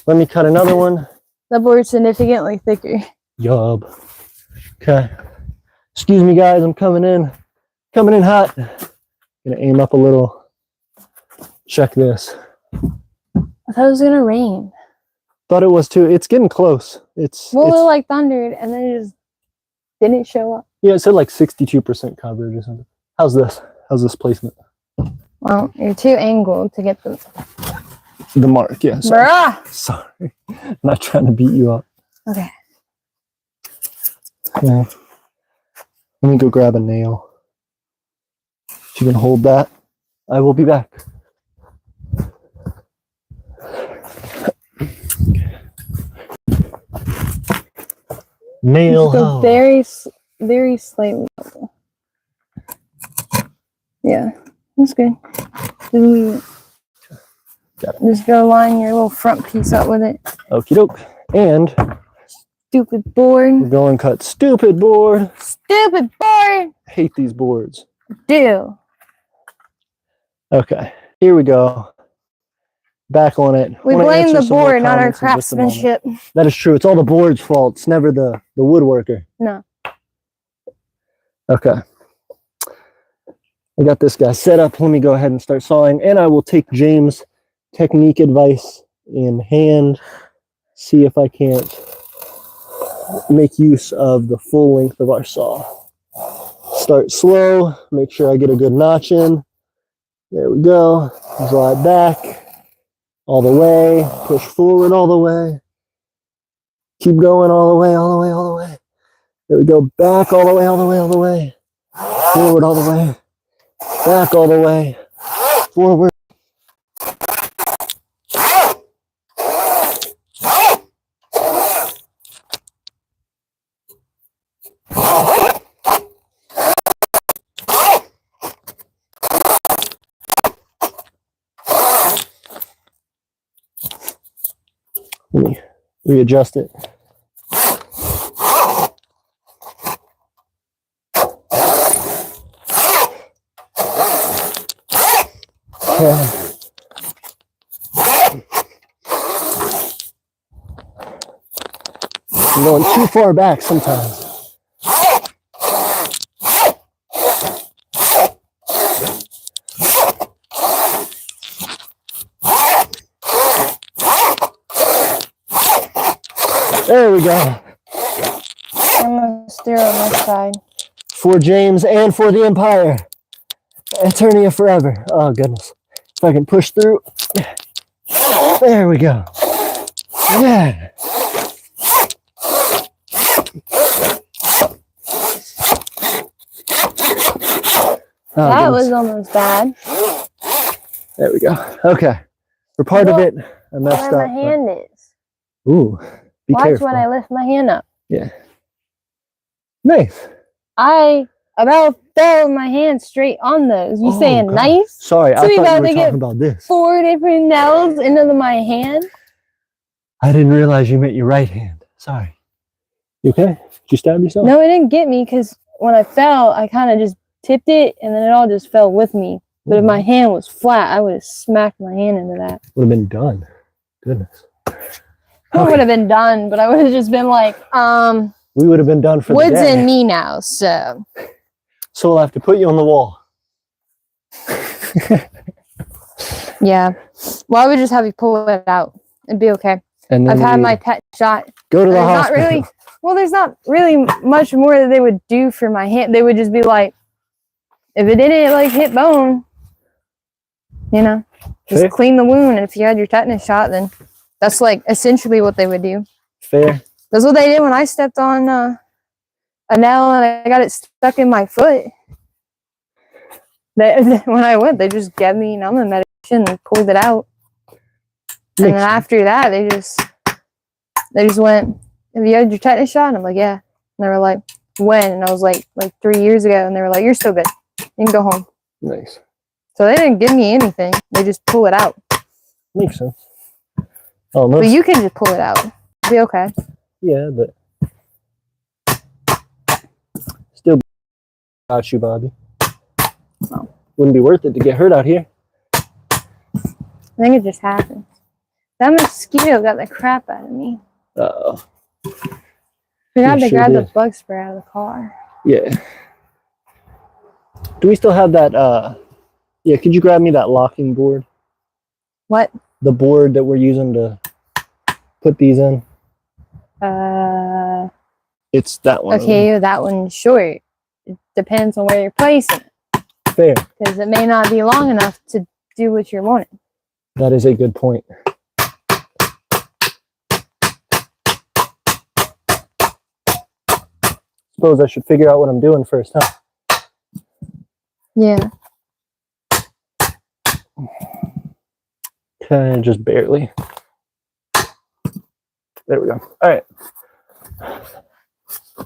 Let me cut another one. That board's significantly thicker. Yup. Okay. Excuse me, guys. I'm coming in. Coming in hot. Gonna aim up a little. Check this. I thought it was gonna rain. Thought it was too. It's getting close. Well, it like thundered, and then it just didn't show up. Yeah, it said like 62% coverage or something. How's this? How's this placement? Well, you're too angled to get the mark. Yeah. Sorry. Bruh! Sorry. I'm not trying to beat you up. Okay. Yeah. Let me go grab a nail. If you can hold that, I will be back. Nail. Go very slightly. Yeah, that's good. Just go line your little front piece up with it. Okie doke. And stupid board. We're going to cut stupid board. Stupid board. Hate these boards. Do. Okay, here we go. Back on it. We blame the board, not our craftsmanship. That is true. It's all the board's fault. It's never the woodworker. No. Okay. I got this guy set up. Let me go ahead and start sawing. And I will take James' technique advice in hand. See if I can't make use of the full length of our saw. Start slow. Make sure I get a good notch in. There we go. Draw it back. All the way, push forward all the way. Keep going all the way, all the way, all the way. There we go, back all the way, all the way, all the way. Forward all the way. Back all the way. Forward. Let me readjust it. I'm going too far back sometimes. There we go. I'm going to steer on this side. For James and for the Empire. Aeternia forever. Oh, goodness. If I can push through. There we go. Yeah. Oh, that goodness. was almost bad. There we go. Okay. For part of it, I messed up. Where my hand is. Ooh. Be Watch careful. when I lift my hand up. Yeah. Nice. I about fell with my hand straight on those. You saying God. nice? Sorry, So I you thought about you were to talking get about this. 4 different nails into my hand? I didn't realize you meant your right hand. Sorry. You okay? Did you stab yourself? No, it didn't get me because when I fell, I kind of just tipped it and then it all just fell with me. But if my hand was flat, I would have smacked my hand into that. Would have been done. Goodness. It would have been done, but I would have just been like, we would have been done for the wood's day. in me now, so. So we'll have to put you on the wall. Yeah. Well, I would just have you pull it out. It'd be okay. And then I've had my pet shot. Go to the Not hospital. really. Well, there's not really much more that they would do for my hand. They would just be like, if it didn't like hit bone, you know, just Fair. clean the wound. And if you had your tetanus shot, then that's like essentially what they would do. Fair. That's what they did when I stepped on a nail and I got it stuck in my foot. When I went, they just gave me numbing medication and pulled it out. And then after that, they just went, have you had your tetanus shot? And I'm like, yeah. And they were like, when? And I was like 3 years ago. And they were like, you're still good. You can go home. Nice. So they didn't give me anything. They just pull it out. Makes sense. Almost. But you can just pull it out. It'll be okay. Yeah, but still got you, Bobby. Oh. Wouldn't be worth it to get hurt out here. I think it just happens. That mosquito got the crap out of me. Uh-oh. Forgot It to sure grab the did. bug spray out of the car. Yeah. Do we still have that, yeah, could you grab me that locking board? What? The board that we're using to put these in? It's that one. Okay, that one's short. It depends on where you're placing it. Fair. Because it may not be long enough to do what you're wanting. That is a good point. Suppose I should figure out what I'm doing first, huh? Yeah. Okay, just barely. There we go. All right.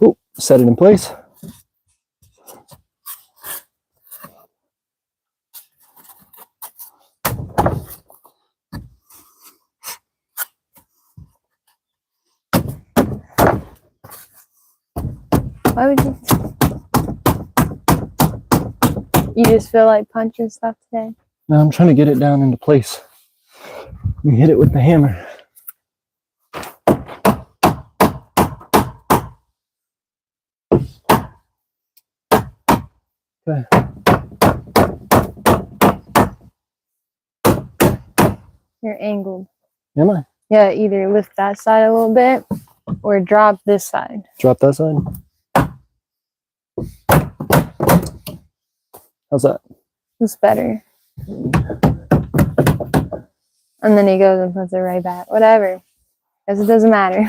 Ooh, set it in place. Why would you? You just feel like punching stuff today? Now I'm trying to get it down into place. We hit it with the hammer. Okay. You're angled. Am I? Yeah, either lift that side a little bit or drop this side. Drop that side. How's that? It's better. And then he goes and puts it right back. Whatever. Because it doesn't matter.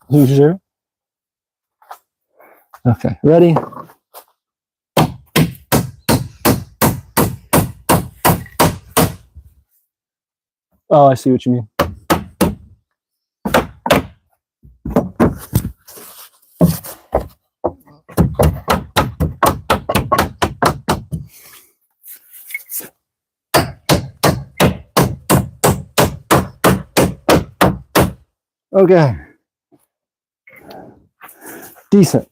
You sure? Okay, ready? Oh, I see what you mean. Okay. Decent.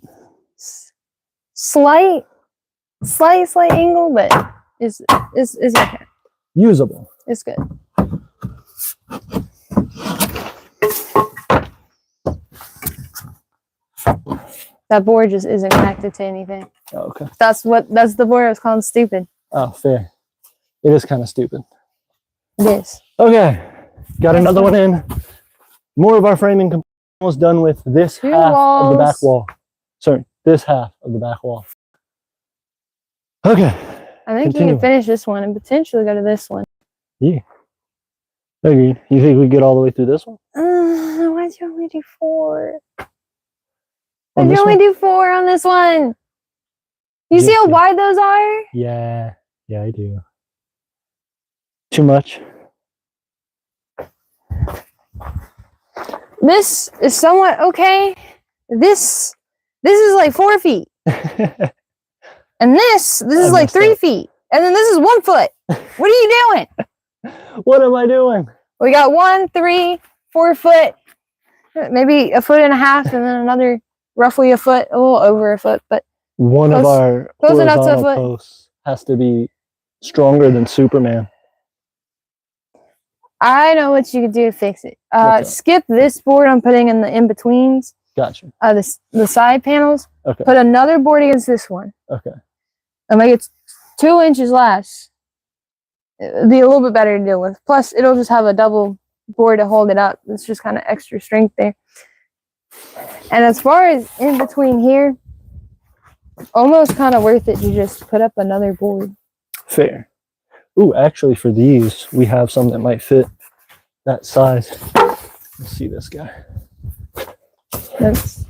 Slight angle, but is okay. Usable. It's good. That board just isn't connected to anything. Oh, okay. That's the board I was calling stupid. Oh, fair. It is kind of stupid. It is. Okay. Got another one in. More of our framing almost done with this Two half of the back walls. wall. Sorry, this half of the back wall. Okay. I think Continue. you can finish this one and potentially go to this one. Yeah. Agreed. You think we get all the way through this one? Why'd you only do 4? On Why'd this you only one? do 4 on this one? You see how wide those are? Yeah. Yeah, I do. Too much. This is somewhat okay. This is like 4 feet. And this is like 3 feet. And then this is 1 foot. What are you doing? What am I doing? We got 1, 3, 4 foot, maybe 1.5 feet, and then another roughly a foot, a little over a foot, but One of our close enough to a horizontal foot. posts has to be stronger than Superman. I know what you could do to fix it. What's that? Skip this board I'm putting in the in-betweens, Gotcha. the side panels. Okay. Put another board against this one. Okay. And make it 2 inches less. It'll be a little bit better to deal with. Plus, it'll just have a double board to hold it up. It's just kind of extra strength there. And as far as in between here, almost kind of worth it to just put up another board. Fair. Ooh, actually, for these, we have some that might fit that size. Let's see this guy. That's,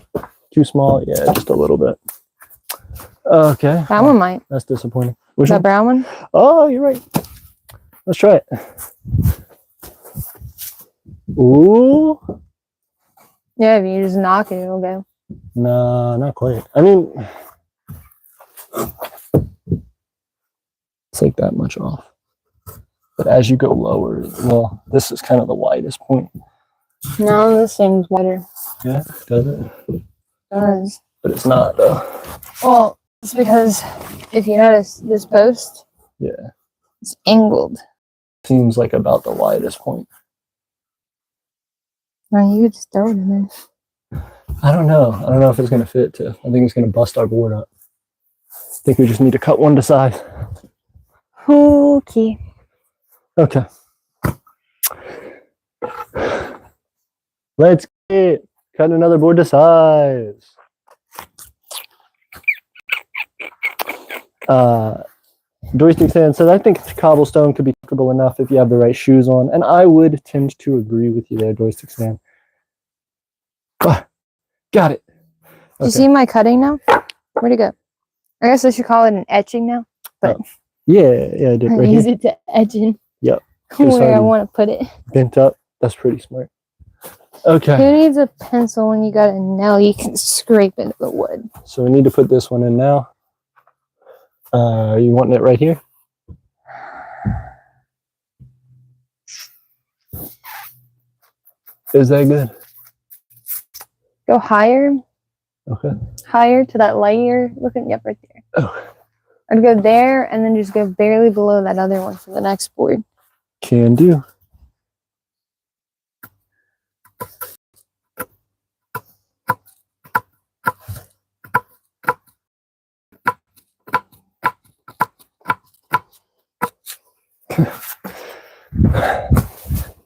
Too small? Yeah, just a little bit. Okay. that one might. That's disappointing. Which That one? brown one? Oh, you're right. Let's try it. Ooh. Yeah, if you just knock it, it'll go. No, not quite. I mean, it's like that much off. But as you go lower, well, this is kind of the widest point. No, this thing's wider. Yeah, does it? It does. But it's not, though. Well, it's because if you notice this post, Yeah. it's angled. Seems like about the widest point. Well, you could just throw it in there. I don't know. I don't know if it's going to fit, too. I think it's going to bust our board up. I think we just need to cut one to size. Okay. Okay. Let's get cut another board to size. Joystick Sand says, I think cobblestone could be comfortable enough if you have the right shoes on. And I would tend to agree with you there, Joystick Sand. Ah, got it. Do you see my cutting now? Where'd it go? I guess I should call it an etching now. But Yeah, I did I right use here. it to etch in Yep. where I want to put it. Bent up. That's pretty smart. Okay. Who needs a pencil when you got a nail you can scrape into the wood? So we need to put this one in now. Are you wanting it right here? Is that good? Go higher. Okay. Higher to that layer. Looking, yep, right there. Oh, I'd go there and then just go barely below that other one for the next board. can do.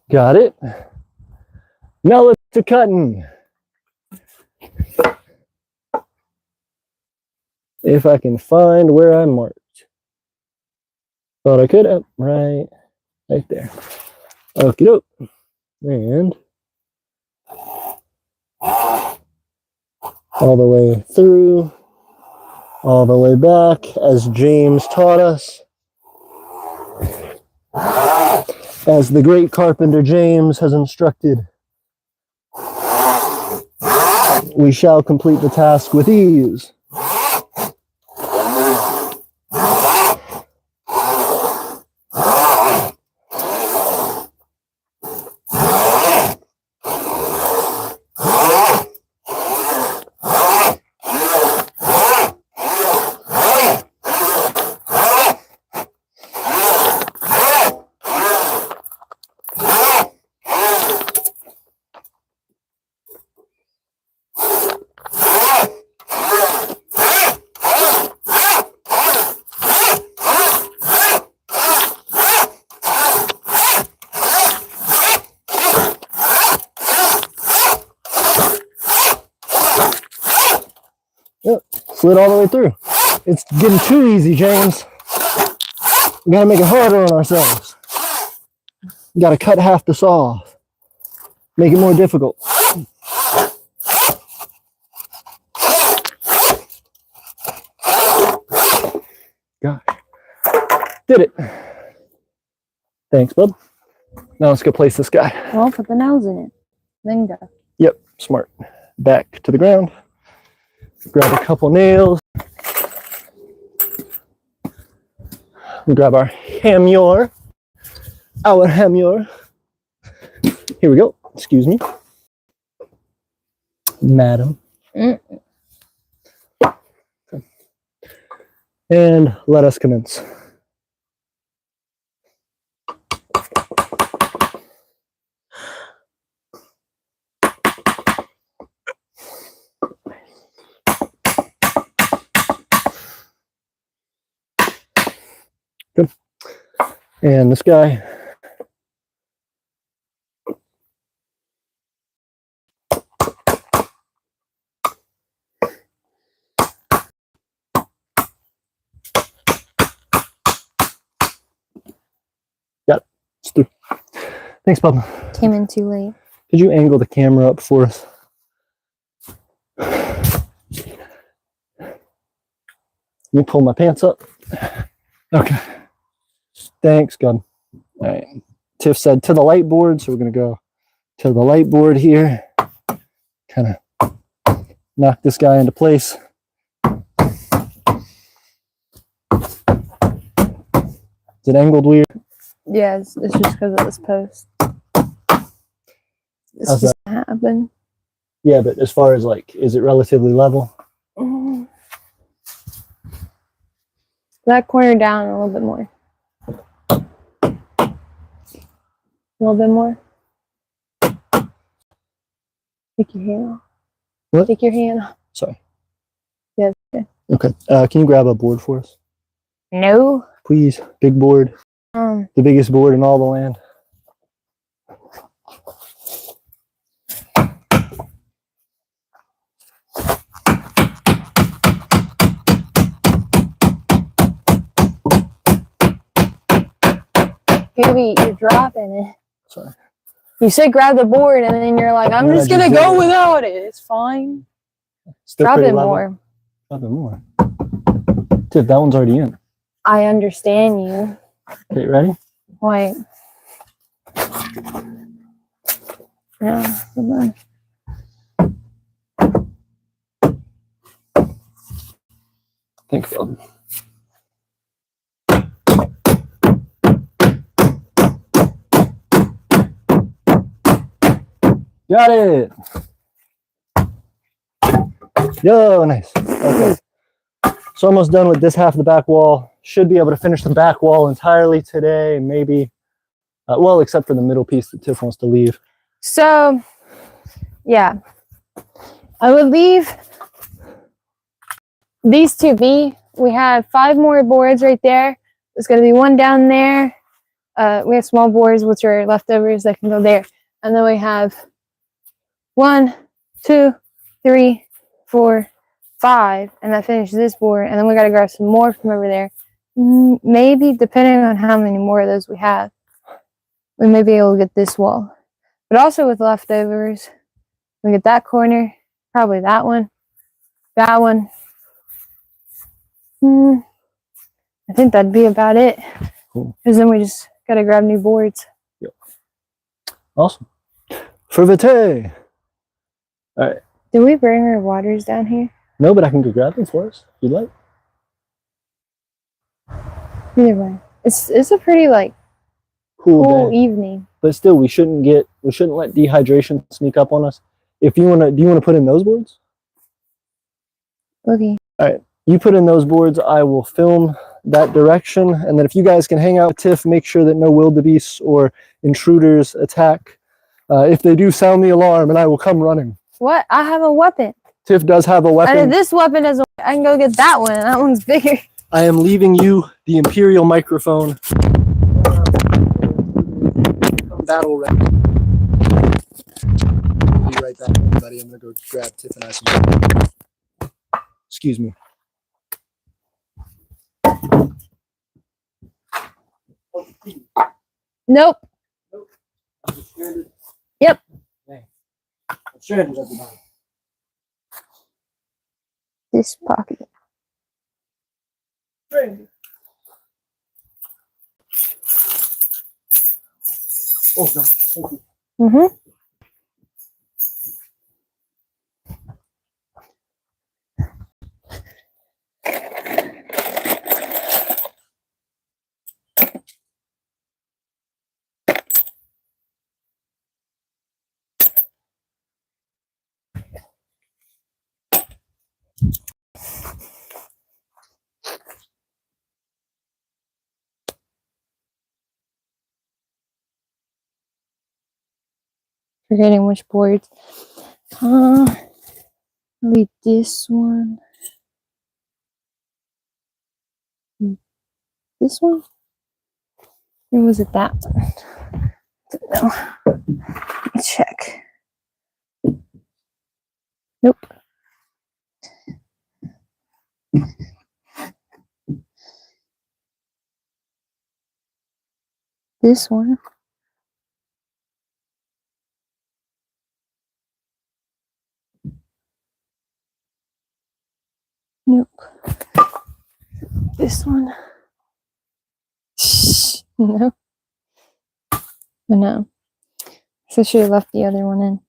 Got it. Now let's to cutting. If I can find where I marked. Thought I could. Oh, right there. Okie doke. And all the way through, all the way back, as James taught us. As the great carpenter James has instructed, we shall complete the task with ease. Yep, slid all the way through. It's getting too easy, James. We gotta make it harder on ourselves. We gotta cut half the saw off. Make it more difficult. Gosh. Did it. Thanks, bub. Now let's go place this guy. Well, put the nails in it. Then go. Yep, smart. Back to the ground. Grab a couple nails. We grab our hammer. Our hammer. Here we go. Excuse me. Madam. And let us commence. Good. And this guy. Got it. It's through. Thanks, bub. Came in too late. Could you angle the camera up for us? Let me pull my pants up. Okay. Thanks, God. All right. Tiff said to the light board, so we're going to go to the light board here. Kind of knock this guy into place. Is it angled weird? Yeah, it's just because of this post. This How's just happened. Yeah, but as far as like, is it relatively level? That corner down a little bit more. A little bit more. Take your hand off. What? Take your hand off. Sorry. Yeah. Okay. Okay. Can you grab a board for us? No. Please. Big board. The biggest board in all the land. Baby, you're dropping it. Sorry. You said grab the board, and then you're like, I'm just gonna go without it. It's fine. Still Drop pretty it level. more. Drop it more. Tiff, that one's already in. I understand you. Okay, ready? Wait. Yeah, hold on. Thanks, bub. Got it. Yo, nice. Okay. So almost done with this half of the back wall. Should be able to finish the back wall entirely today, maybe. Well, except for the middle piece that Tiff wants to leave. So, yeah. I would leave these two be. We have 5 more boards right there. There's going to be one down there. We have small boards, which are leftovers that can go there. And then we have 1, 2, 3, 4, 5, and that finishes this board. And then we got to grab some more from over there. Maybe, depending on how many more of those we have, we may be able to get this wall. But also with leftovers, we get that corner, probably that one, that one. I think that'd be about it. Cool. Because then we just Gotta grab new boards. Yep. Awesome. For Vitae. All right. Did we bring our waters down here? No, but I can go grab them for us if you'd like. Either way. It's a pretty like cool day. evening. But still, we shouldn't let dehydration sneak up on us. Do you wanna put in those boards? Okay. All right. You put in those boards. I will film that direction, and then if you guys can hang out with Tiff, make sure that no wildebeests or intruders attack. If they do, sound the alarm, and I will come running. What? I have a weapon. Tiff does have a weapon. And this weapon doesn't. I can go get that one. That one's bigger. I am leaving you the Imperial microphone. Battle ready. I'll be right back, everybody. I'm gonna go grab Tiff and I some. Excuse me. Nope. I'm stranded. Yep. Dang. I'm stranded, everybody. This pocket. Stranded. Oh God. Thank you. Mm-hmm. Forgetting which boards. Maybe this one. This one? Or was it that one? No. Let me check. Nope. This one. Nope. This one. No. No. So I should have left the other one in.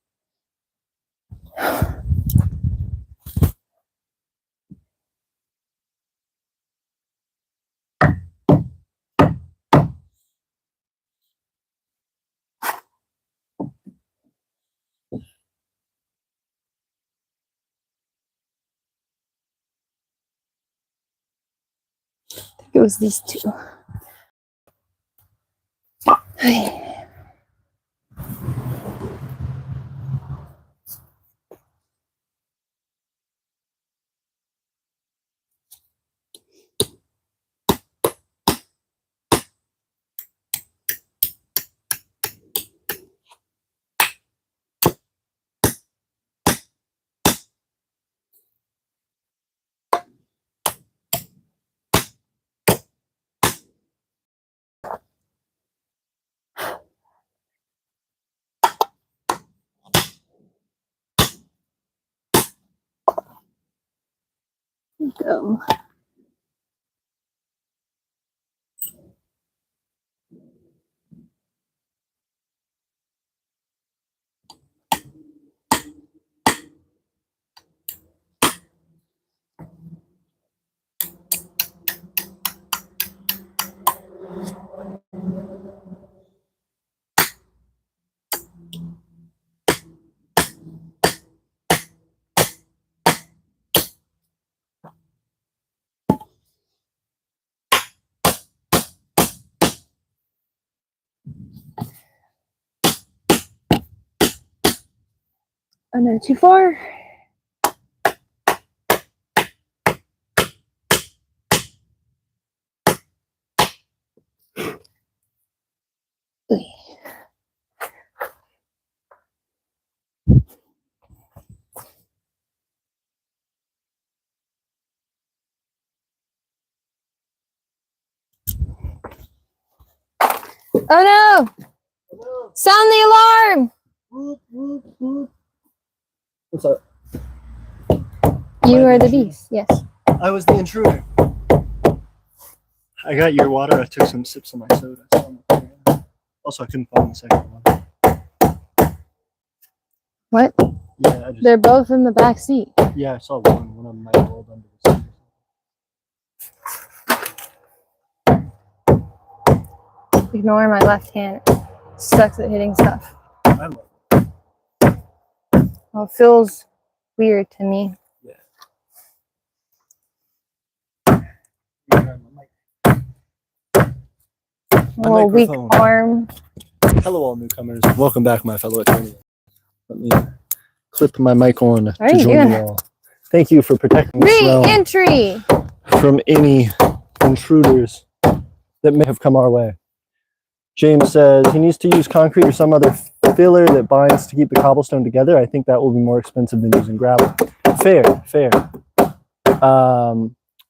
I think it was these two. Go. Oh no, too far. Oh no! Sound the alarm! Whoop, whoop, whoop. What's up? You are the beast, yes. I was the intruder. I got your water. I took some sips of my soda. Also, I couldn't find the second one. What? Yeah, They're both in the back seat. Yeah, I saw one. One of them might have rolled under the seat. Ignore my left hand. It sucks at hitting stuff. I love it. Well, it feels weird to me. Yeah. Little weak arm. Hello, all newcomers. Welcome back, my fellow Aeternians. Let me clip my mic on to join you all. Thank you for protecting us Re-entry from any intruders that may have come our way. James says he needs to use concrete or some other filler that binds to keep the cobblestone together. I think that will be more expensive than using gravel. Fair.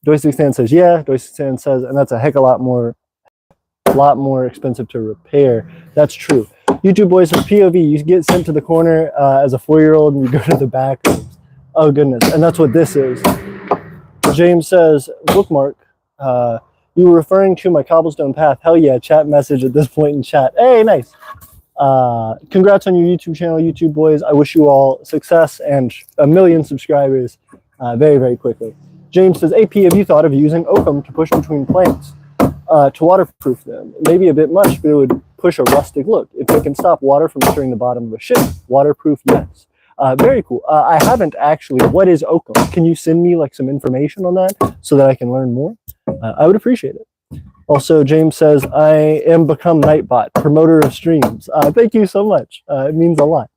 Doisixan says, yeah. Doisixan says, and that's a heck of a lot more expensive to repair. That's true. YouTube boys with POV, you get sent to the corner as a 4-year-old and you go to the back. Oh goodness, and that's what this is. James says, bookmark, you were referring to my cobblestone path. Hell yeah, chat message at this point in chat. Hey, nice. Congrats on your YouTube channel, YouTube boys. I wish you all success and 1 million subscribers very, very quickly. James says, AP, have you thought of using oakum to push between planks to waterproof them? Maybe a bit much, but it would push a rustic look. If it can stop water from entering the bottom of a ship, waterproof, yes. Very cool. I haven't actually. What is oakum? Can you send me like some information on that so that I can learn more? I would appreciate it. Also, James says, I am become Nightbot, promoter of streams. Thank you so much. It means a lot.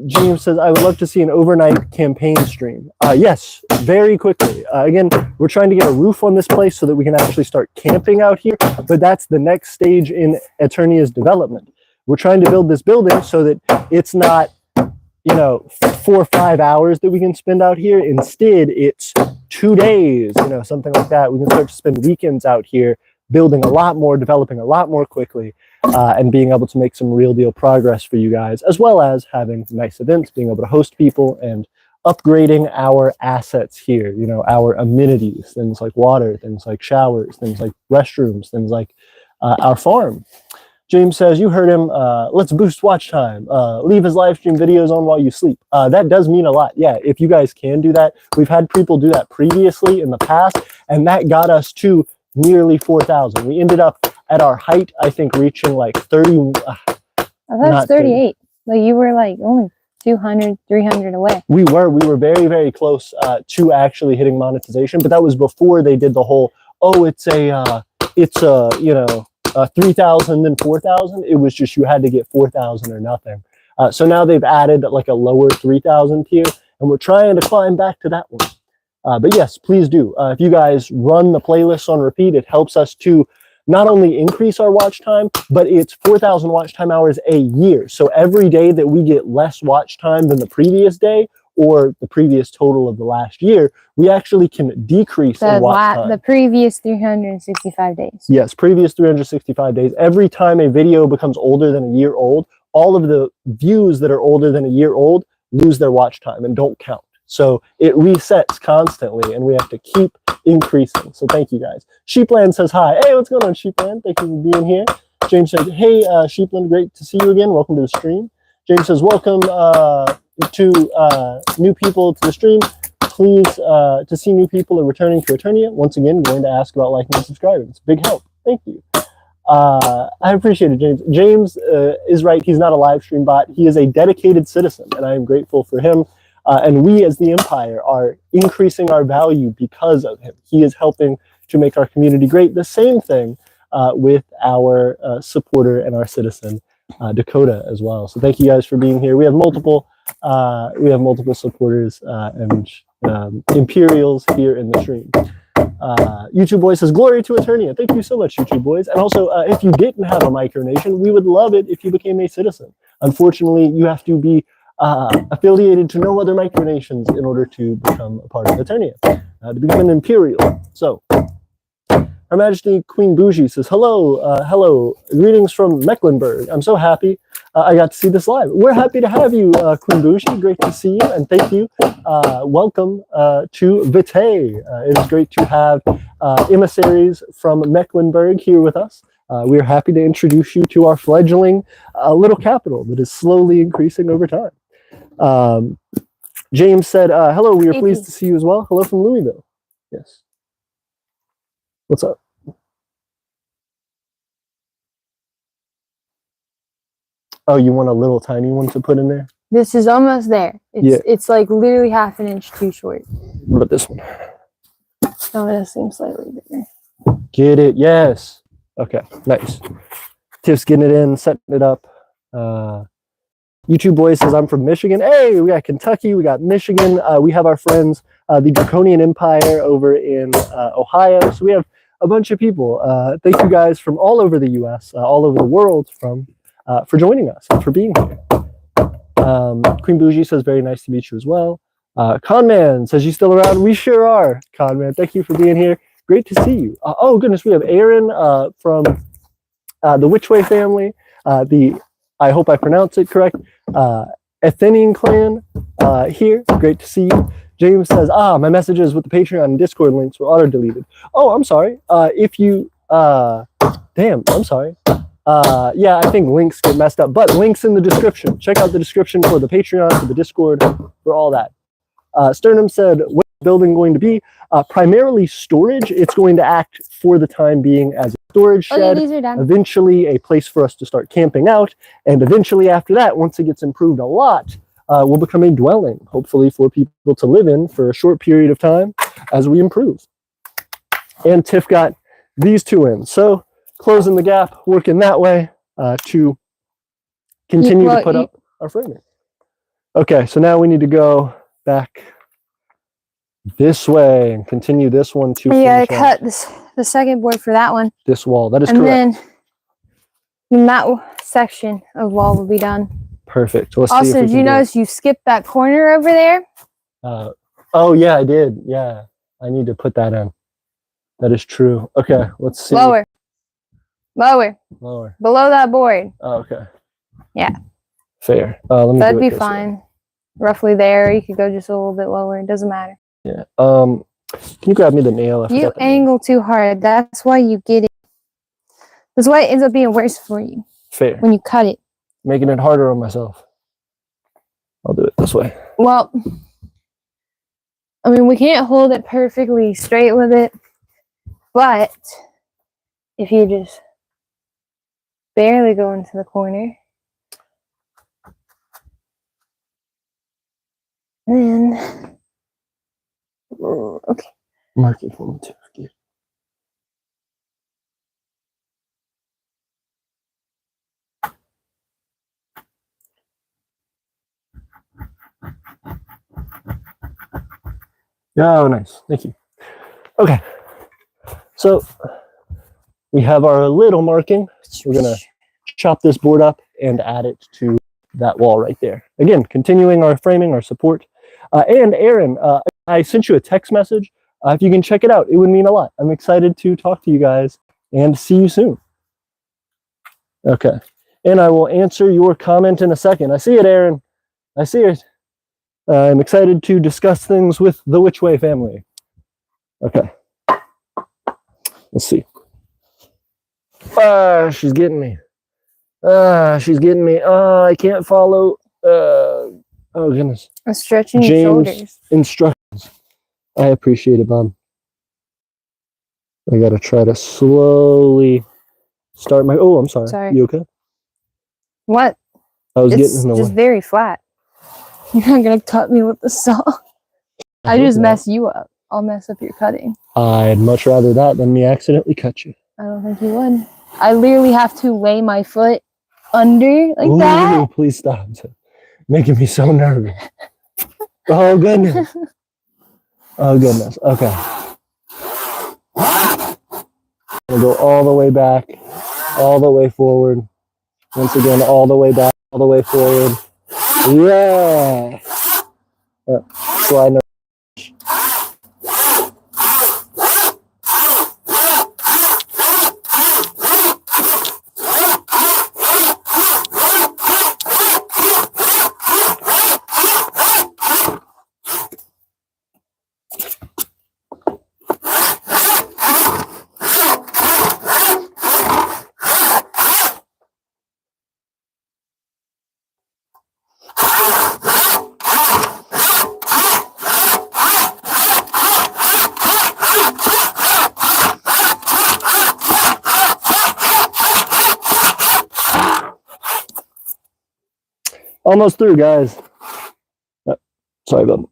James says, I would love to see an overnight campaign stream. Yes, very quickly. Again, we're trying to get a roof on this place so that we can actually start camping out here, but that's the next stage in Aeternia's development. We're trying to build this building so that it's not, 4 or 5 hours that we can spend out here. Instead, it's 2 days, something like that. We can start to spend weekends out here building a lot more, developing a lot more quickly, and being able to make some real deal progress for you guys, as well as having nice events, being able to host people and upgrading our assets here, our amenities, things like water, things like showers, things like restrooms, things like our farm. James says, you heard him, let's boost watch time. Leave his live stream videos on while you sleep. That does mean a lot. Yeah, if you guys can do that. We've had people do that previously in the past, and that got us to nearly 4,000. We ended up at our height, I think, reaching like 30. I thought it was 38. Like you were like only 200, 300 away. We were very, very close to actually hitting monetization, but that was before they did the whole, it's a 3,000 then 4,000. It was just you had to get 4,000 or nothing. So now they've added like a lower 3,000 tier, and we're trying to climb back to that one. But yes, please do. If you guys run the playlists on repeat, it helps us to not only increase our watch time, but it's 4,000 watch time hours a year. So every day that we get less watch time than the previous day or the previous total of the last year, we actually can decrease in watch time. The previous 365 days. Yes, previous 365 days. Every time a video becomes older than a year old, all of the views that are older than a year old lose their watch time and don't count. So it resets constantly, and we have to keep increasing. So thank you guys. Sheepland says hi. Hey, what's going on, Sheepland? Thank you for being here. James says, hey, Sheepland, great to see you again. Welcome to the stream. James says, welcome to new people to the stream. Please, to see new people are returning to Aeternia. Once again, going to ask about liking and subscribing. It's a big help. Thank you. I appreciate it, James. James is right. He's not a live stream bot. He is a dedicated citizen, and I am grateful for him. And we as the Empire are increasing our value because of him. He is helping to make our community great. The same thing with our supporter and our citizen, Dakota, as well. So thank you guys for being here. We have multiple supporters and Imperials here in the stream. YouTube Boy says, glory to Aeternia. Thank you so much, YouTube Boys. And also, if you didn't have a micronation, we would love it if you became a citizen. Unfortunately, you have to be affiliated to no other micronations in order to become a part of Aeternia, to become an Imperial. So Her Majesty Queen Bougie says, hello, greetings from Mecklenburg. I'm so happy I got to see this live. We're happy to have you, Queen Bougie. Great to see you, and thank you. Welcome to Vitae. It is great to have emissaries from Mecklenburg here with us. We are happy to introduce you to our fledgling little capital that is slowly increasing over time. James said, hello, we are pleased to see you as well. Hello from Louisville. Yes. What's up? Oh, you want a little tiny one to put in there? This is almost there. It's like literally half an inch too short. What about this one? Oh, that seems slightly bigger. Get it? Yes. Okay, nice. Tiff's getting it in, setting it up. YouTube Boy says, I'm from Michigan. Hey, we got Kentucky, we got Michigan. We have our friends, the Draconian Empire over in Ohio. So we have a bunch of people. Thank you guys from all over the US, all over the world for joining us and for being here. Queen Bougie says, very nice to meet you as well. Conman says, you still around? We sure are, Conman. Thank you for being here. Great to see you. Oh, goodness, we have Aaron from the Whichway family, I hope I pronounce it correct, Aeternian clan here. Great to see you. James says, my messages with the Patreon and Discord links were auto-deleted. Oh, I'm sorry. If you, damn, I'm sorry. Yeah, I think links get messed up, but links in the description. Check out the description for the Patreon, for the Discord, for all that. Sternum said, what's the building going to be? Primarily storage. It's going to act for the time being as a storage shed, eventually a place for us to start camping out, and eventually after that, once it gets improved a lot, will become a dwelling, hopefully for people to live in for a short period of time as we improve. And Tiff got these two in. So closing the gap, working that way to continue to put up our framing. Okay, so now we need to go back this way and continue this one to finish cut the second board for that one. This wall, that is correct. And then that section of wall will be done. Perfect. Let's also, did you notice you skipped that corner over there? Oh, yeah, I did. Yeah, I need to put that in. That is true. Okay, let's see. Lower. Lower. Lower. Below that board. Oh, okay. Yeah. Fair. Let me That'd be fine. Way. Roughly there. You could go just a little bit lower. It doesn't matter. Yeah. Can you grab me the nail? You angle too hard. That's why you get it. That's why it ends up being worse for you. Fair. When you cut it. Making it harder on myself. I'll do it this way. Well, I mean, we can't hold it perfectly straight with it, but if you just barely go into the corner, then okay. Mark it for me too. Oh, nice. Thank you. Okay. So we have our little marking. We're going to chop this board up and add it to that wall right there. Again, continuing our framing, our support. And Aaron, I sent you a text message. If you can check it out, it would mean a lot. I'm excited to talk to you guys and see you soon. Okay. And I will answer your comment in a second. I see it, Aaron. I see it. I'm excited to discuss things with the Whichway family. Okay. Let's see. She's getting me. She's getting me. I can't follow. Oh, goodness. I'm stretching your shoulders. Instructions. I appreciate it, Bob. I got to try to slowly start my... Oh, I'm sorry. Sorry. You okay? What? I was getting in the way. It's just very flat. You're not going to cut me with the saw. I just mess you up. I'll mess up your cutting. I'd much rather that than me accidentally cut you. I don't think you would. I literally have to lay my foot under like that. Please stop. Making me so nervous. Oh, goodness. Oh, goodness. Okay. We'll go all the way back, all the way forward. Once again, all the way back, all the way forward. Yeah. Slide. Almost through, guys. Oh, sorry, bub.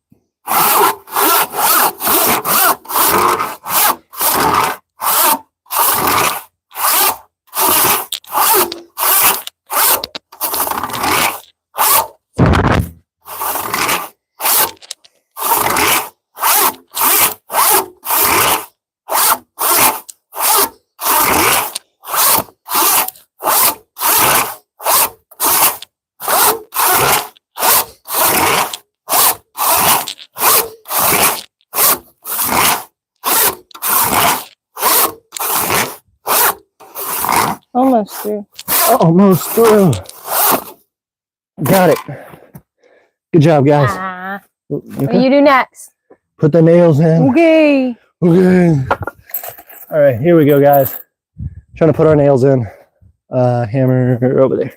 Almost through. Almost through. Got it. Good job, guys. What do you do next? Put the nails in. Okay. Okay. All right, here we go, guys. Trying to put our nails in. Hammer over there.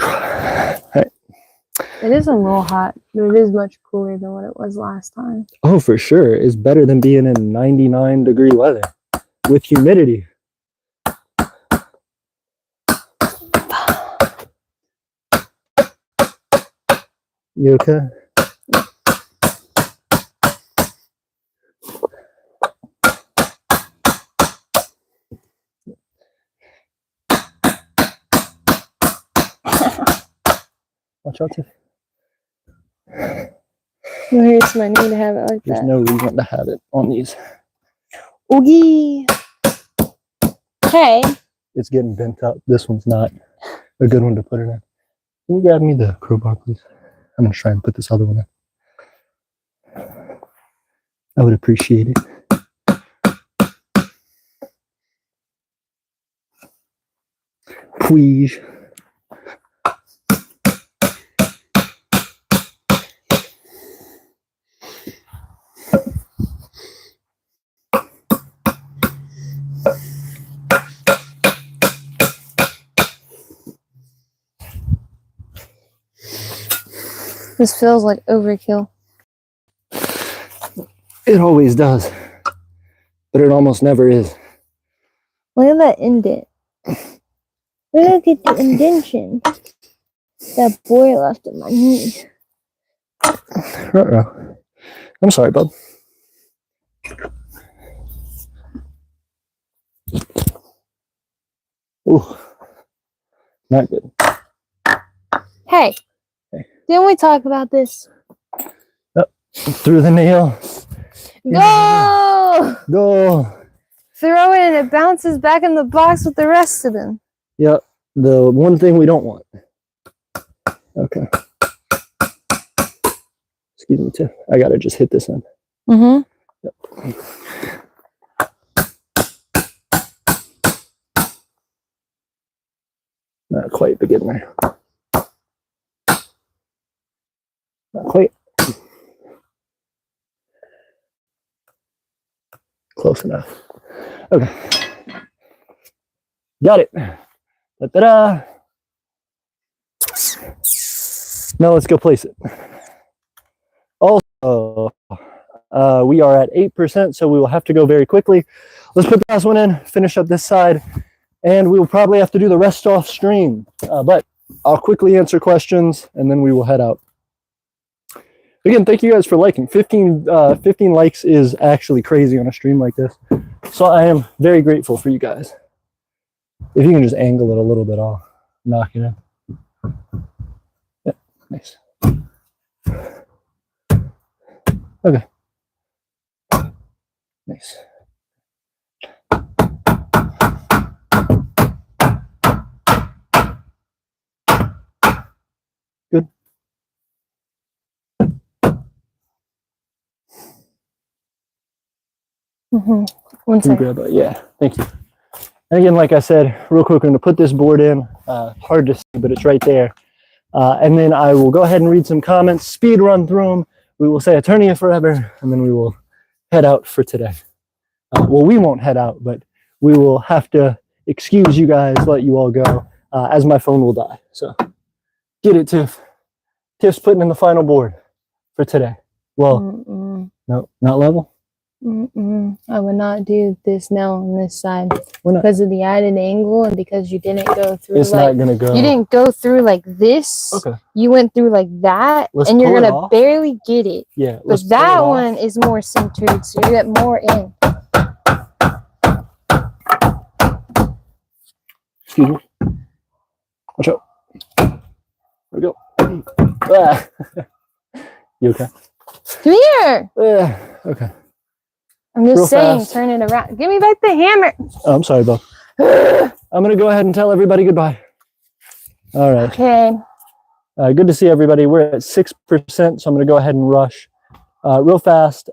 All right. It is a little hot, but it is much cooler than what it was last time. Oh, for sure. It's better than being in 99-degree weather with humidity. You okay? Watch out, Tiff. No reason I need to have it like There's that. no reason to have it on these. Oogie. Hey. It's getting bent up. This one's not a good one to put it in. Can you grab me the crowbar, please? I'm going to try and put this other one in. I would appreciate it. Please. This feels like overkill. It always does. But it almost never is. Look at that indent. Look at the indentation that boy left in my knee. Uh-oh. I'm sorry, bub. Ooh. Not good. Hey. Didn't we talk about this? Oh, through the nail. Go! Go! Throw it and it bounces back in the box with the rest of them. Yep. The one thing we don't want. Okay. Excuse me, Tiff. I gotta just hit this in. Mm-hmm. Yep. Not quite, but getting there. Not quite. Close enough. Okay. Got it. Da-da-da. Now let's go place it. Also, we are at 8%, so we will have to go very quickly. Let's put the last one in, finish up this side, and we will probably have to do the rest off stream. But I'll quickly answer questions, and then we will head out. Again, thank you guys for liking. 15 likes is actually crazy on a stream like this. So I am very grateful for you guys. If you can just angle it a little bit, I'll knock it in. Yeah, nice. Okay. Nice. Good. Mm-hmm. One second. Yeah, thank you. And again, like I said, real quick, I'm going to put this board in. Hard to see, but it's right there. And then I will go ahead and read some comments, speed run through them. We will say Aeternia forever, and then we will head out for today. Well, we won't head out, but we will have to excuse you guys, let you all go, as my phone will die. So get it, Tiff. Tiff's putting in the final board for today. Well, no, not level. I would not do this now on this side Why not? because of the added angle and because you didn't go through. It's not gonna go. You didn't go through like this. Okay. You went through like that, and you're gonna barely get it. Yeah. But that one is more centered, so you get more in. Excuse me. Watch out. There we go. Ah. You okay? Come here. Okay. I'm just Real saying, fast. turn it around. Give me back the hammer. Oh, I'm sorry, Bo. I'm gonna go ahead and tell everybody goodbye. All right. Okay. Good to see everybody. We're at 6%, so I'm gonna go ahead and rush real fast.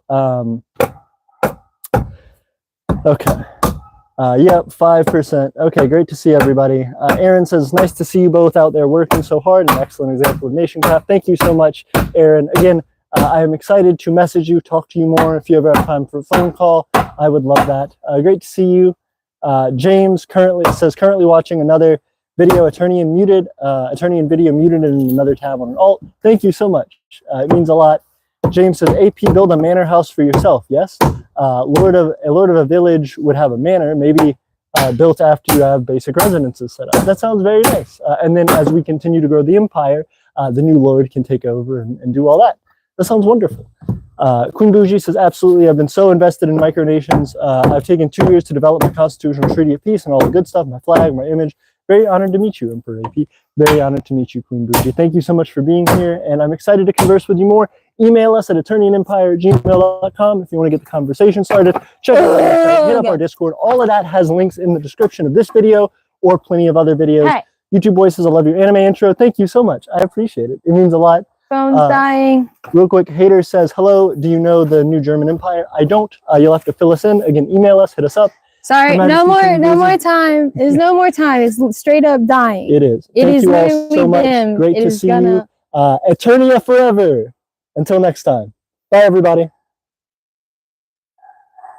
Okay. Yep, 5%. Okay, great to see everybody. Aaron says, nice to see you both out there working so hard. An excellent example of nationcraft. Thank you so much, Aaron. Again, I am excited to message you, talk to you more. If you ever have time for a phone call, I would love that. Great to see you. James currently watching another video, Aeternian video muted in another tab on an alt. Thank you so much. It means a lot. James says, AP, build a manor house for yourself. Yes. Lord of a village would have a manor, maybe built after you have basic residences set up. That sounds very nice. And then as we continue to grow the empire, the new lord can take over and do all that. That sounds wonderful. Queen Bougie says, absolutely. I've been so invested in micronations. I've taken 2 years to develop my constitutional treaty of peace and all the good stuff, my flag, my image. Very honored to meet you, Emperor AP. Very honored to meet you, Queen Bougie. Thank you so much for being here, and I'm excited to converse with you more. Email us at aeternianempire@gmail.com if you want to get the conversation started. Check out our website, hit up our Discord. All of that has links in the description of this video or plenty of other videos. Hi. YouTube Voices, I love your anime intro. Thank you so much. I appreciate it. It means a lot. Phone's dying. Real quick, Hater says, hello, do you know the new German Empire? I don't. You'll have to fill us in. Again, email us, hit us up. Sorry, no more time. There's no more time. It's straight up dying. It is. Thank you all so much. Great to see you. Aeternia forever. Until next time. Bye, everybody.